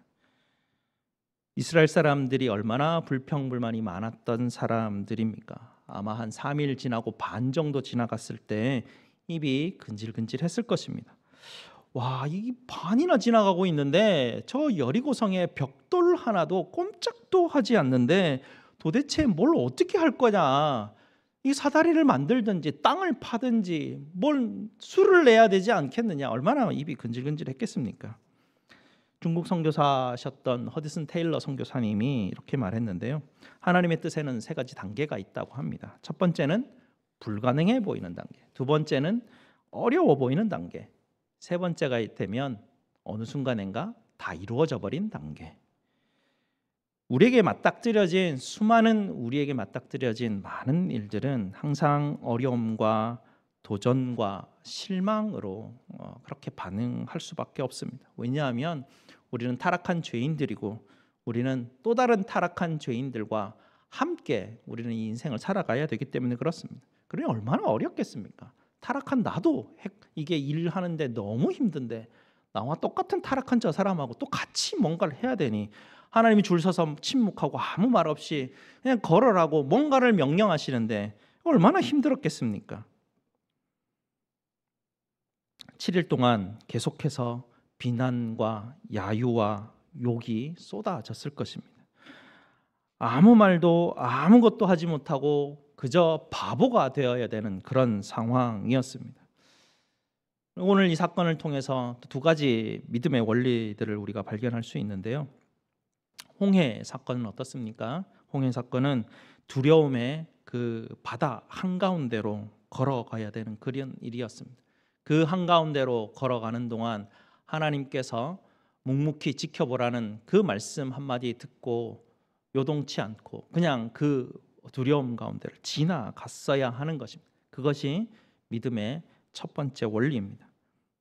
이스라엘 사람들이 얼마나 불평불만이 많았던 사람들입니까? 아마 한 3일 지나고 반 정도 지나갔을 때 입이 근질근질했을 것입니다. 와, 이 반이나 지나가고 있는데 저 여리고성의 벽돌 하나도 꼼짝도 하지 않는데 도대체 뭘 어떻게 할 거냐? 이 사다리를 만들든지 땅을 파든지 뭘 수를 내야 되지 않겠느냐? 얼마나 입이 근질근질했겠습니까? 중국 선교사셨던 허디슨 테일러 선교사님이 이렇게 말했는데요. 하나님의 뜻에는 3가지 단계가 있다고 합니다. 첫 번째는 불가능해 보이는 단계, 두 번째는 어려워 보이는 단계, 세 번째가 되면 어느 순간인가 다 이루어져 버린 단계. 우리에게 맞닥뜨려진 많은 일들은 항상 어려움과 도전과 실망으로 그렇게 반응할 수밖에 없습니다. 왜냐하면 우리는 타락한 죄인들이고 우리는 또 다른 타락한 죄인들과 함께 우리는 이 인생을 살아가야 되기 때문에 그렇습니다. 그러니 얼마나 어렵겠습니까? 타락한 나도 이게 일을 하는데 너무 힘든데 나와 똑같은 타락한 저 사람하고 또 같이 뭔가를 해야 되니 하나님이 줄 서서 침묵하고 아무 말 없이 그냥 걸어라고 뭔가를 명령하시는데 얼마나 힘들었겠습니까? 7일 동안 계속해서 비난과 야유와 욕이 쏟아졌을 것입니다. 아무 말도 아무것도 하지 못하고 그저 바보가 되어야 되는 그런 상황이었습니다. 오늘 이 사건을 통해서 2가지 믿음의 원리들을 우리가 발견할 수 있는데요. 홍해 사건은 어떻습니까? 홍해 사건은 두려움의 그 바다 한가운데로 걸어가야 되는 그런 일이었습니다. 그 한가운데로 걸어가는 동안 하나님께서 묵묵히 지켜보라는 그 말씀 한마디 듣고 요동치 않고 그냥 그 두려움 가운데를 지나갔어야 하는 것입니다. 그것이 믿음의 첫 번째 원리입니다.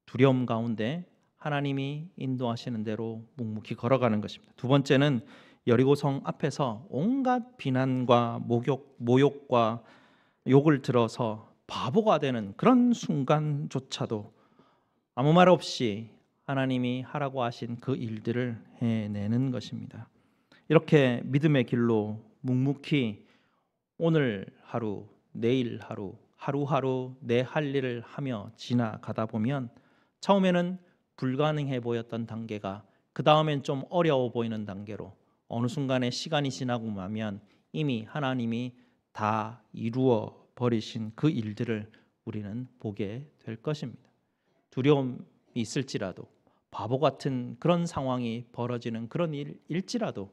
두려움 가운데 하나님이 인도하시는 대로 묵묵히 걸어가는 것입니다. 두 번째는 여리고성 앞에서 온갖 비난과 모욕과 욕을 들어서 바보가 되는 그런 순간조차도 아무 말 없이 하나님이 하라고 하신 그 일들을 해내는 것입니다. 이렇게 믿음의 길로 묵묵히 오늘 하루, 내일 하루, 하루하루 내 할 일을 하며 지나가다 보면 처음에는 불가능해 보였던 단계가 그 다음엔 좀 어려워 보이는 단계로 어느 순간에 시간이 지나고 나면 이미 하나님이 다 이루어 버리신 그 일들을 우리는 보게 될 것입니다. 두려움이 있을지라도 바보 같은 그런 상황이 벌어지는 그런 일일지라도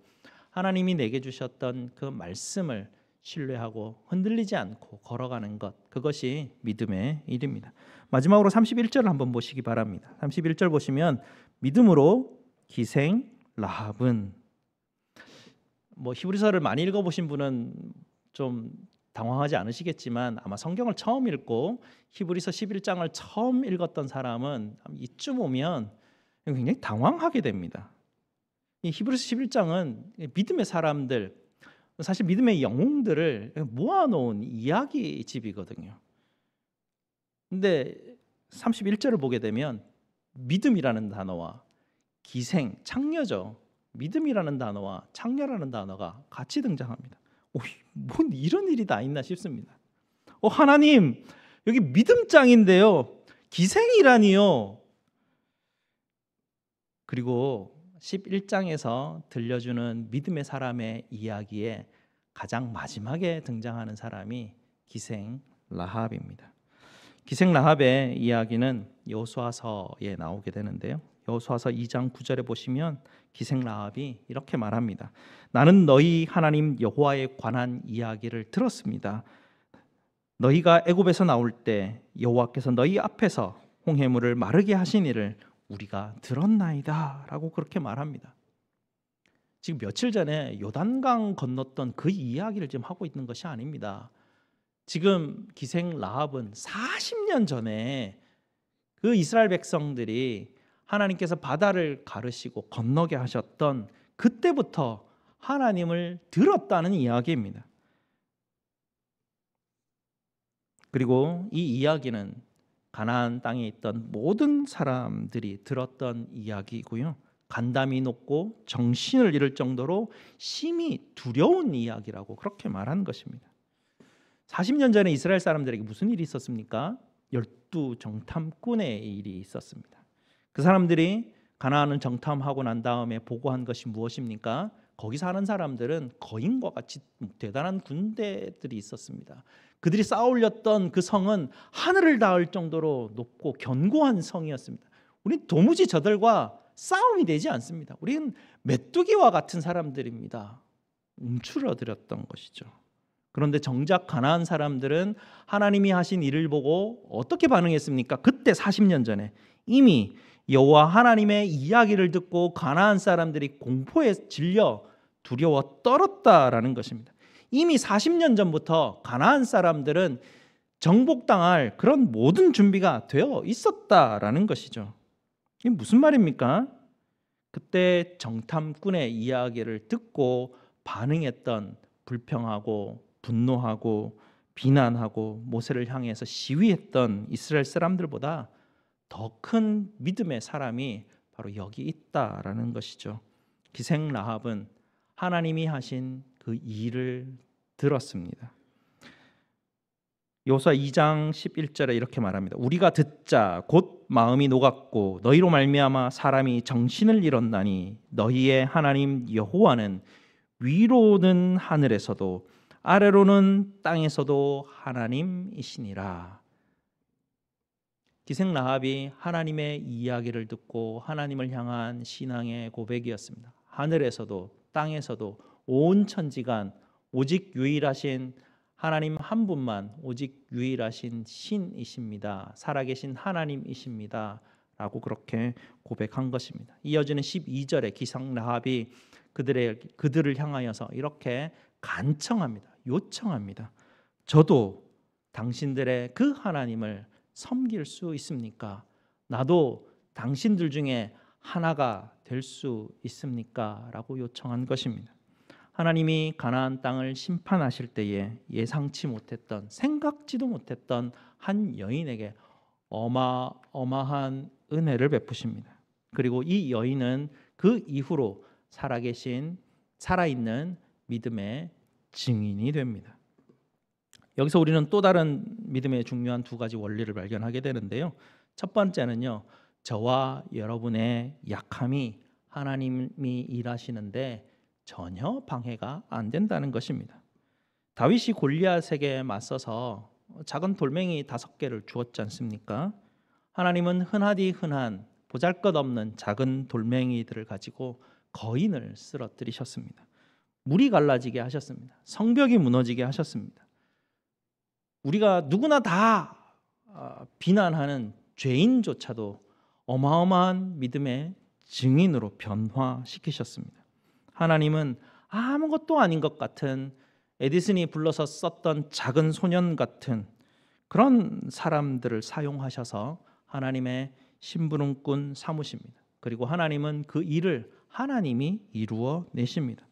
하나님이 내게 주셨던 그 말씀을 신뢰하고 흔들리지 않고 걸어가는 것, 그것이 믿음의 일입니다. 마지막으로 31절을 한번 보시기 바랍니다. 31절 보시면 믿음으로 기생 라합은, 히브리서를 많이 읽어보신 분은 좀 당황하지 않으시겠지만 아마 성경을 처음 읽고 히브리서 11장을 처음 읽었던 사람은 이쯤 오면 굉장히 당황하게 됩니다. 이 히브리서 11장은 믿음의 사람들, 사실 믿음의 영웅들을 모아놓은 이야기 집이거든요. 근데 31절을 보게 되면 믿음이라는 단어와 기생, 창녀죠. 믿음이라는 단어와 창녀라는 단어가 같이 등장합니다. 뭔 이런 일이 다 있나 싶습니다. 하나님, 여기 믿음장인데요, 기생이라니요. 그리고 11장에서 들려주는 믿음의 사람의 이야기에 가장 마지막에 등장하는 사람이 기생 라합입니다. 기생 라합의 이야기는 여호수아서에 나오게 되는데요. 여호수아서 2장 9절에 보시면 기생 라합이 이렇게 말합니다. 나는 너희 하나님 여호와에 관한 이야기를 들었습니다. 너희가 애굽에서 나올 때 여호와께서 너희 앞에서 홍해물을 마르게 하신 일을 우리가 들었나이다 라고 그렇게 말합니다. 지금 며칠 전에 요단강 건넜던 그 이야기를 지금 하고 있는 것이 아닙니다. 지금 기생 라합은 40년 전에 그 이스라엘 백성들이 하나님께서 바다를 가르시고 건너게 하셨던 그때부터 하나님을 들었다는 이야기입니다. 그리고 이 이야기는 가나안 땅에 있던 모든 사람들이 들었던 이야기이고요. 간담이 높고 정신을 잃을 정도로 심히 두려운 이야기라고 그렇게 말하는 것입니다. 40년 전에 이스라엘 사람들에게 무슨 일이 있었습니까? 12 정탐꾼의 일이 있었습니다. 그 사람들이 가나안을 정탐하고 난 다음에 보고한 것이 무엇입니까? 거기 사는 사람들은 거인과 같이 대단한 군대들이 있었습니다. 그들이 쌓아올렸던 그 성은 하늘을 닿을 정도로 높고 견고한 성이었습니다. 우린 도무지 저들과 싸움이 되지 않습니다. 우리는 메뚜기와 같은 사람들입니다. 움츠러들었던 것이죠. 그런데 정작 가나안 사람들은 하나님이 하신 일을 보고 어떻게 반응했습니까? 그때 40년 전에 이미 여호와 하나님의 이야기를 듣고 가나안 사람들이 공포에 질려 두려워 떨었다라는 것입니다. 이미 40년 전부터 가나안 사람들은 정복당할 그런 모든 준비가 되어 있었다라는 것이죠. 이게 무슨 말입니까? 그때 정탐꾼의 이야기를 듣고 반응했던 불평하고 분노하고 비난하고 모세를 향해서 시위했던 이스라엘 사람들보다 더 큰 믿음의 사람이 바로 여기 있다라는 것이죠. 기생 라합은 하나님이 하신 그 일을 들었습니다. 여호수아 2장 11절에 이렇게 말합니다. 우리가 듣자 곧 마음이 녹았고 너희로 말미암아 사람이 정신을 잃었나니 너희의 하나님 여호와는 위로는 하늘에서도 아래로는 땅에서도 하나님이시니라. 기생 라합이 하나님의 이야기를 듣고 하나님을 향한 신앙의 고백이었습니다. 하늘에서도 땅에서도 온 천지간 오직 유일하신 하나님 한 분만 오직 유일하신 신이십니다. 살아계신 하나님이십니다. 라고 그렇게 고백한 것입니다. 이어지는 12절에 기생 라합이 그들을 향하여서 이렇게 간청합니다. 요청합니다. 저도 당신들의 그 하나님을 섬길 수 있습니까? 나도 당신들 중에 하나가 될 수 있습니까? 라고 요청한 것입니다. 하나님이 가나안 땅을 심판하실 때에 예상치 못했던 생각지도 못했던 한 여인에게 어마어마한 은혜를 베푸십니다. 그리고 이 여인은 그 이후로 살아있는 믿음의 증인이 됩니다. 여기서 우리는 또 다른 믿음의 중요한 두 가지 원리를 발견하게 되는데요. 첫 번째는요, 저와 여러분의 약함이 하나님이 일하시는데 전혀 방해가 안 된다는 것입니다. 다윗이 골리앗에게 맞서서 작은 돌멩이 5개를 주었지 않습니까? 하나님은 흔하디 흔한 보잘것없는 작은 돌멩이들을 가지고 거인을 쓰러뜨리셨습니다. 물이 갈라지게 하셨습니다. 성벽이 무너지게 하셨습니다. 우리가 누구나 다 비난하는 죄인조차도 어마어마한 믿음의 증인으로 변화시키셨습니다. 하나님은 아무것도 아닌 것 같은 에디슨이 불러서 썼던 작은 소년 같은 그런 사람들을 사용하셔서 하나님의 심부름꾼 삼으십니다. 그리고 하나님은 그 일을 하나님이 이루어 내십니다.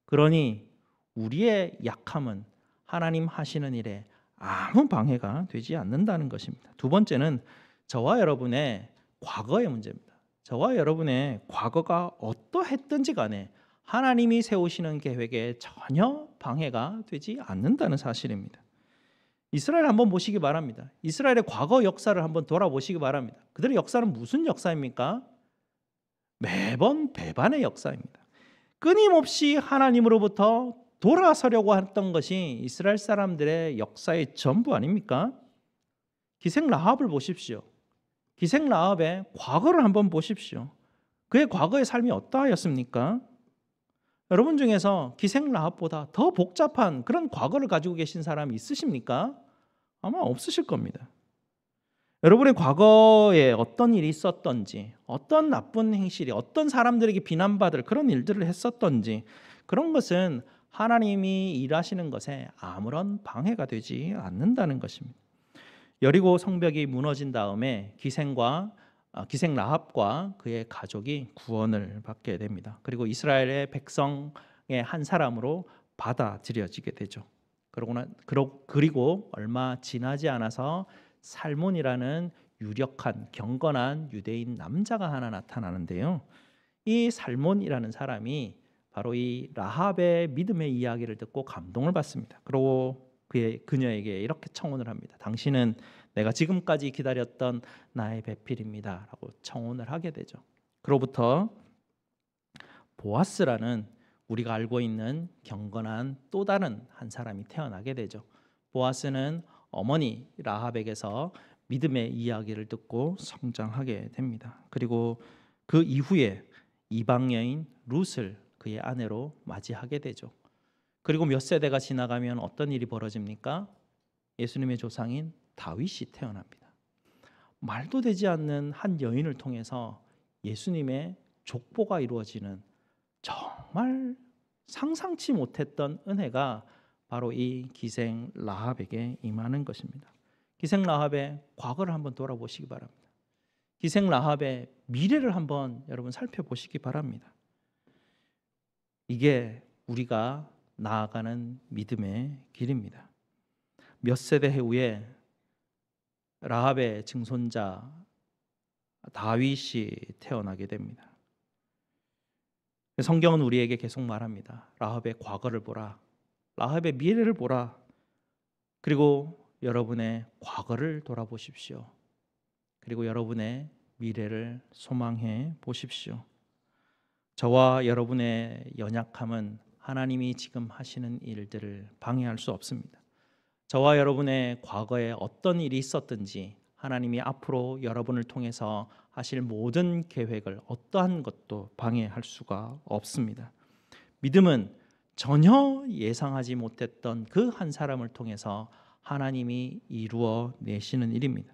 그러니 우리의 약함은 하나님 하시는 일에 아무 방해가 되지 않는다는 것입니다. 두 번째는 저와 여러분의 과거의 문제입니다. 저와 여러분의 과거가 어떠했든지 간에 하나님이 세우시는 계획에 전혀 방해가 되지 않는다는 사실입니다. 이스라엘 한번 보시기 바랍니다. 이스라엘의 과거 역사를 한번 돌아보시기 바랍니다. 그들의 역사는 무슨 역사입니까? 매번 배반의 역사입니다. 끊임없이 하나님으로부터 돌아서려고 했던 것이 이스라엘 사람들의 역사의 전부 아닙니까? 기생 라합을 보십시오. 기생 라합의 과거를 한번 보십시오. 그의 과거의 삶이 어떠하였습니까? 여러분 중에서 기생 라합보다 더 복잡한 그런 과거를 가지고 계신 사람이 있으십니까? 아마 없으실 겁니다. 여러분의 과거에 어떤 일이 있었던지, 어떤 나쁜 행실이, 어떤 사람들에게 비난받을 그런 일들을 했었던지, 그런 것은 하나님이 일하시는 것에 아무런 방해가 되지 않는다는 것입니다. 여리고 성벽이 무너진 다음에 기생 라합과 그의 가족이 구원을 받게 됩니다. 그리고 이스라엘의 백성의 한 사람으로 받아들여지게 되죠. 그리고 얼마 지나지 않아서 살몬이라는 유력한 경건한 유대인 남자가 하나 나타나는데요. 이 살몬이라는 사람이 바로 이 라합의 믿음의 이야기를 듣고 감동을 받습니다. 그리고 그녀에게 이렇게 청혼을 합니다. 당신은 내가 지금까지 기다렸던 나의 배필입니다 라고 청혼을 하게 되죠. 그로부터 보아스라는 우리가 알고 있는 경건한 또 다른 한 사람이 태어나게 되죠. 보아스는 어머니 라합에게서 믿음의 이야기를 듣고 성장하게 됩니다. 그리고 그 이후에 이방 여인 룻을 그의 아내로 맞이하게 되죠. 그리고 몇 세대가 지나가면 어떤 일이 벌어집니까? 예수님의 조상인 다윗이 태어납니다. 말도 되지 않는 한 여인을 통해서 예수님의 족보가 이루어지는 정말 상상치 못했던 은혜가 바로 이 기생 라합에게 임하는 것입니다. 기생 라합의 과거를 한번 돌아보시기 바랍니다. 기생 라합의 미래를 한번 여러분 살펴보시기 바랍니다. 이게 우리가 나아가는 믿음의 길입니다. 몇 세대 후에 라합의 증손자 다윗이 태어나게 됩니다. 성경은 우리에게 계속 말합니다. 라합의 과거를 보라. 라합의 미래를 보라. 그리고 여러분의 과거를 돌아보십시오. 그리고 여러분의 미래를 소망해 보십시오. 저와 여러분의 연약함은 하나님이 지금 하시는 일들을 방해할 수 없습니다. 저와 여러분의 과거에 어떤 일이 있었든지 하나님이 앞으로 여러분을 통해서 하실 모든 계획을 어떠한 것도 방해할 수가 없습니다. 믿음은 전혀 예상하지 못했던 그 한 사람을 통해서 하나님이 이루어 내시는 일입니다.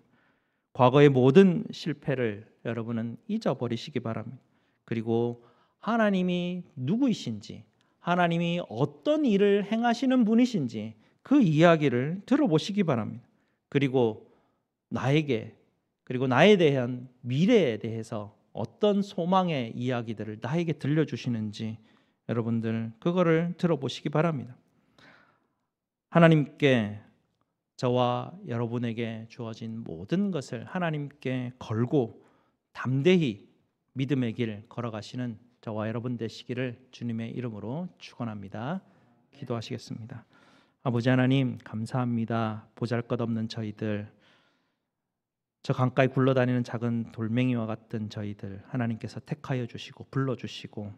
과거의 모든 실패를 여러분은 잊어버리시기 바랍니다. 그리고 하나님이 누구이신지, 하나님이 어떤 일을 행하시는 분이신지 그 이야기를 들어보시기 바랍니다. 그리고 그리고 나에 대한 미래에 대해서 어떤 소망의 이야기들을 나에게 들려주시는지 여러분들 그거를 들어보시기 바랍니다. 하나님께 저와 여러분에게 주어진 모든 것을 하나님께 걸고 담대히 믿음의 길 걸어가시는 저와 여러분 되시기를 주님의 이름으로 축원합니다. 기도하시겠습니다. 아버지 하나님 감사합니다. 보잘것없는 저희들, 저 강가에 굴러다니는 작은 돌멩이와 같은 저희들 하나님께서 택하여 주시고 불러주시고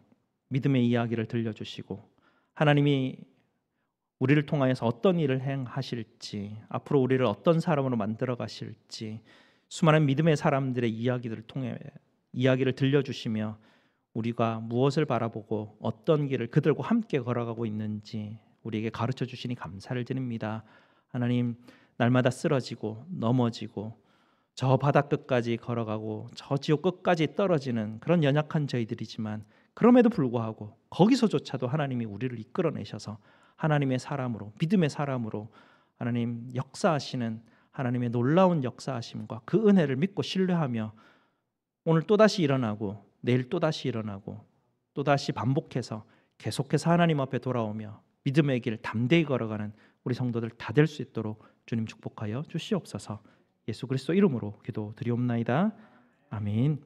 믿음의 이야기를 들려주시고 하나님이 우리를 통하여서 어떤 일을 행하실지, 앞으로 우리를 어떤 사람으로 만들어 가실지 수많은 믿음의 사람들의 이야기들을 통해 이야기를 들려주시며 우리가 무엇을 바라보고 어떤 길을 그들과 함께 걸어가고 있는지 우리에게 가르쳐 주시니 감사를 드립니다. 하나님, 날마다 쓰러지고 넘어지고 저 바다 끝까지 걸어가고 저 지옥 끝까지 떨어지는 그런 연약한 저희들이지만 그럼에도 불구하고 거기서조차도 하나님이 우리를 이끌어내셔서 하나님의 사람으로, 믿음의 사람으로 하나님 역사하시는 하나님의 놀라운 역사하심과 그 은혜를 믿고 신뢰하며 오늘 또다시 일어나고 내일 또다시 일어나고 또다시 반복해서 계속해서 하나님 앞에 돌아오며 믿음의 길 담대히 걸어가는 우리 성도들 다 될 수 있도록 주님 축복하여 주시옵소서. 예수 그리스도 이름으로 기도드리옵나이다. 아멘.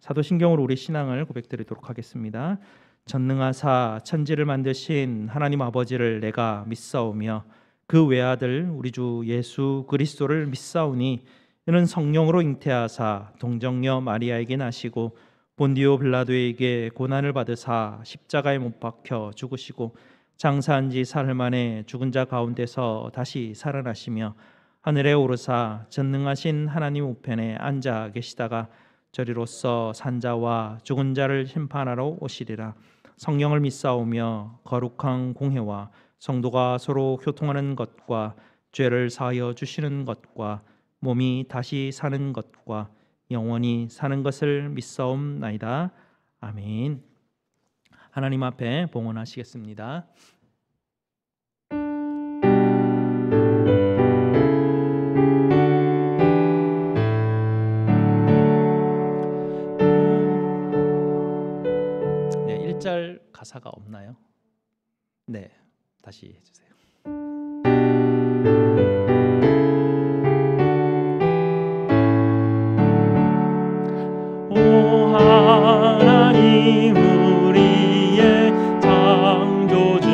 사도신경으로 우리 신앙을 고백드리도록 하겠습니다. 전능하사 천지를 만드신 하나님 아버지를 내가 믿사오며 그 외아들 우리 주 예수 그리스도를 믿사오니 이는 성령으로 잉태하사 동정녀 마리아에게 나시고 본디오 빌라도에게 고난을 받으사 십자가에 못 박혀 죽으시고 장사한 지 사흘 만에 죽은 자 가운데서 다시 살아나시며 하늘에 오르사 전능하신 하나님 우편에 앉아 계시다가 저리로서 산자와 죽은 자를 심판하러 오시리라. 성령을 믿사오며 거룩한 공회와 성도가 서로 교통하는 것과 죄를 사하여 주시는 것과 몸이 다시 사는 것과 영원히 사는 것을 믿사옵나이다. 아멘. 하나님 앞에 봉헌하시겠습니다. 네, 1절 가사가 없나요? 네, 다시 해주세요. 오 하나님 우리의 창조주시니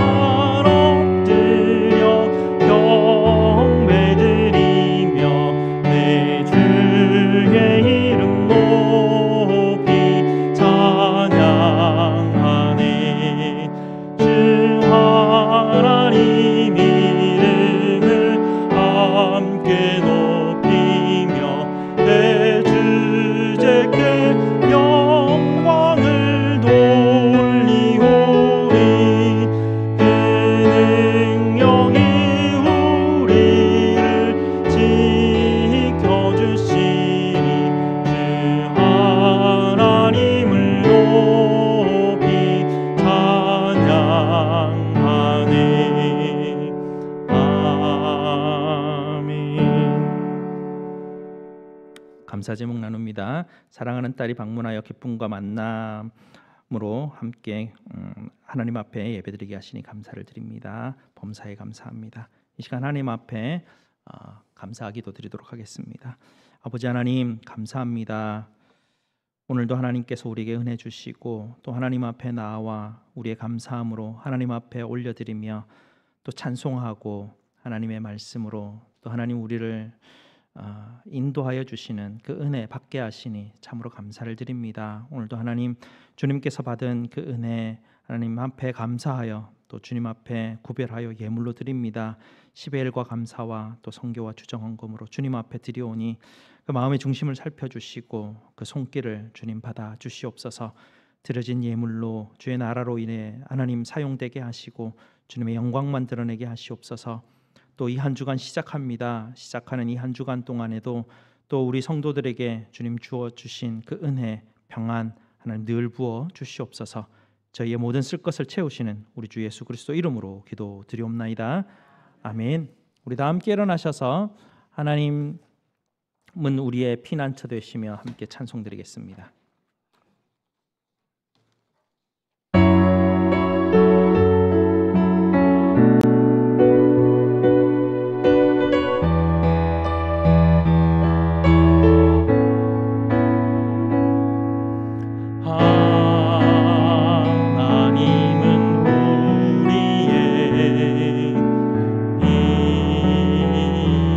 날 엎드려 경배드리며 내 주의 이름 높이 찬양하네. 주 하나님 이름을 함께 높이며 내 주제께 영광을 돌리오리. 그 능력이 우리를 지켜주시니 주 하나님을 높이 찬양하네. 아멘. 감사 제목 나눕니다. 사랑하는 딸이 방문하여 기쁨과 만남으로 함께 하나님 앞에 예배드리게 하시니 감사를 드립니다. 범사에 감사합니다. 이 시간 하나님 앞에 감사 기도 드리도록 하겠습니다. 아버지 하나님 감사합니다. 오늘도 하나님께서 우리에게 은혜 주시고 또 하나님 앞에 나와 우리의 감사함으로 하나님 앞에 올려드리며 또 찬송하고 하나님의 말씀으로 또 하나님 우리를 인도하여 주시는 그 은혜 받게 하시니 참으로 감사를 드립니다. 오늘도 하나님 주님께서 받은 그 은혜 하나님 앞에 감사하여 또 주님 앞에 구별하여 예물로 드립니다. 시베일과 감사와 또 성교와 주정헌금으로 주님 앞에 드리오니 그 마음의 중심을 살펴주시고 그 손길을 주님 받아 주시옵소서. 드려진 예물로 주의 나라로 인해 하나님 사용되게 하시고 주님의 영광만 드러내게 하시옵소서. 또 이 한 주간 시작합니다. 시작하는 이 한 주간 동안에도 또 우리 성도들에게 주님 주어 주신 그 은혜, 평안 하나님 늘 부어 주시옵소서. 저희의 모든 쓸 것을 채우시는 우리 주 예수 그리스도 이름으로 기도드리옵나이다. 아멘. 우리 다 함께 일어나셔서 하나님은 우리의 피난처 되시며 함께 찬송드리겠습니다.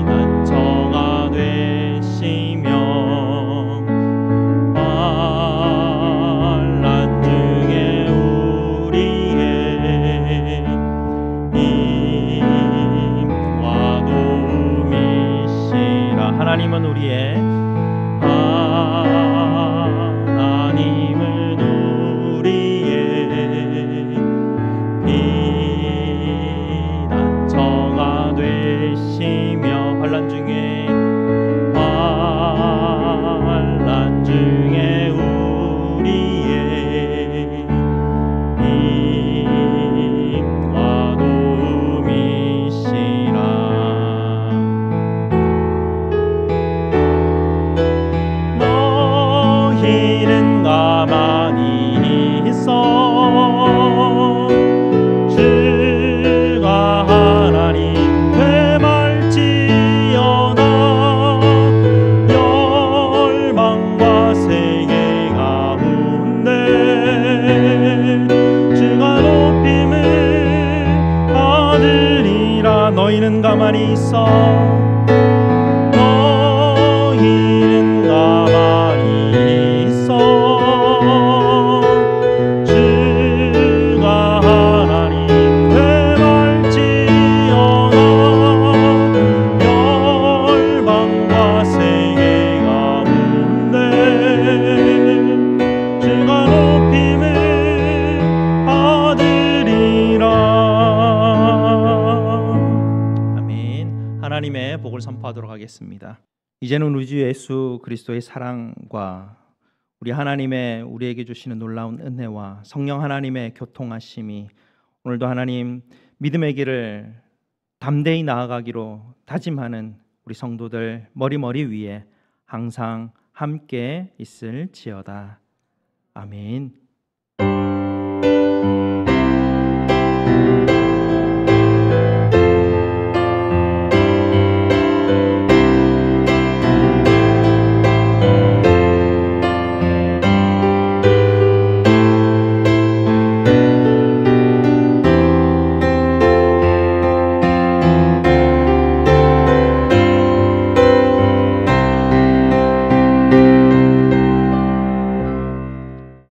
피난처가 되시며 너희는 가만히 있어. 너희는 가만히 있어. 주가 하나님 되갈지어다. 열방과 세계 가운데 주가 높임을 받으리라. 아멘. 하나님의 복을 선포하도록 하겠습니다. 이제는 우리 주 예수 그리스도의 사랑과 우리 하나님의 우리에게 주시는 놀라운 은혜와 성령 하나님의 교통하심이 오늘도 하나님 믿음의 길을 담대히 나아가기로 다짐하는 우리 성도들 머리 위에 항상 함께 있을지어다. 아멘.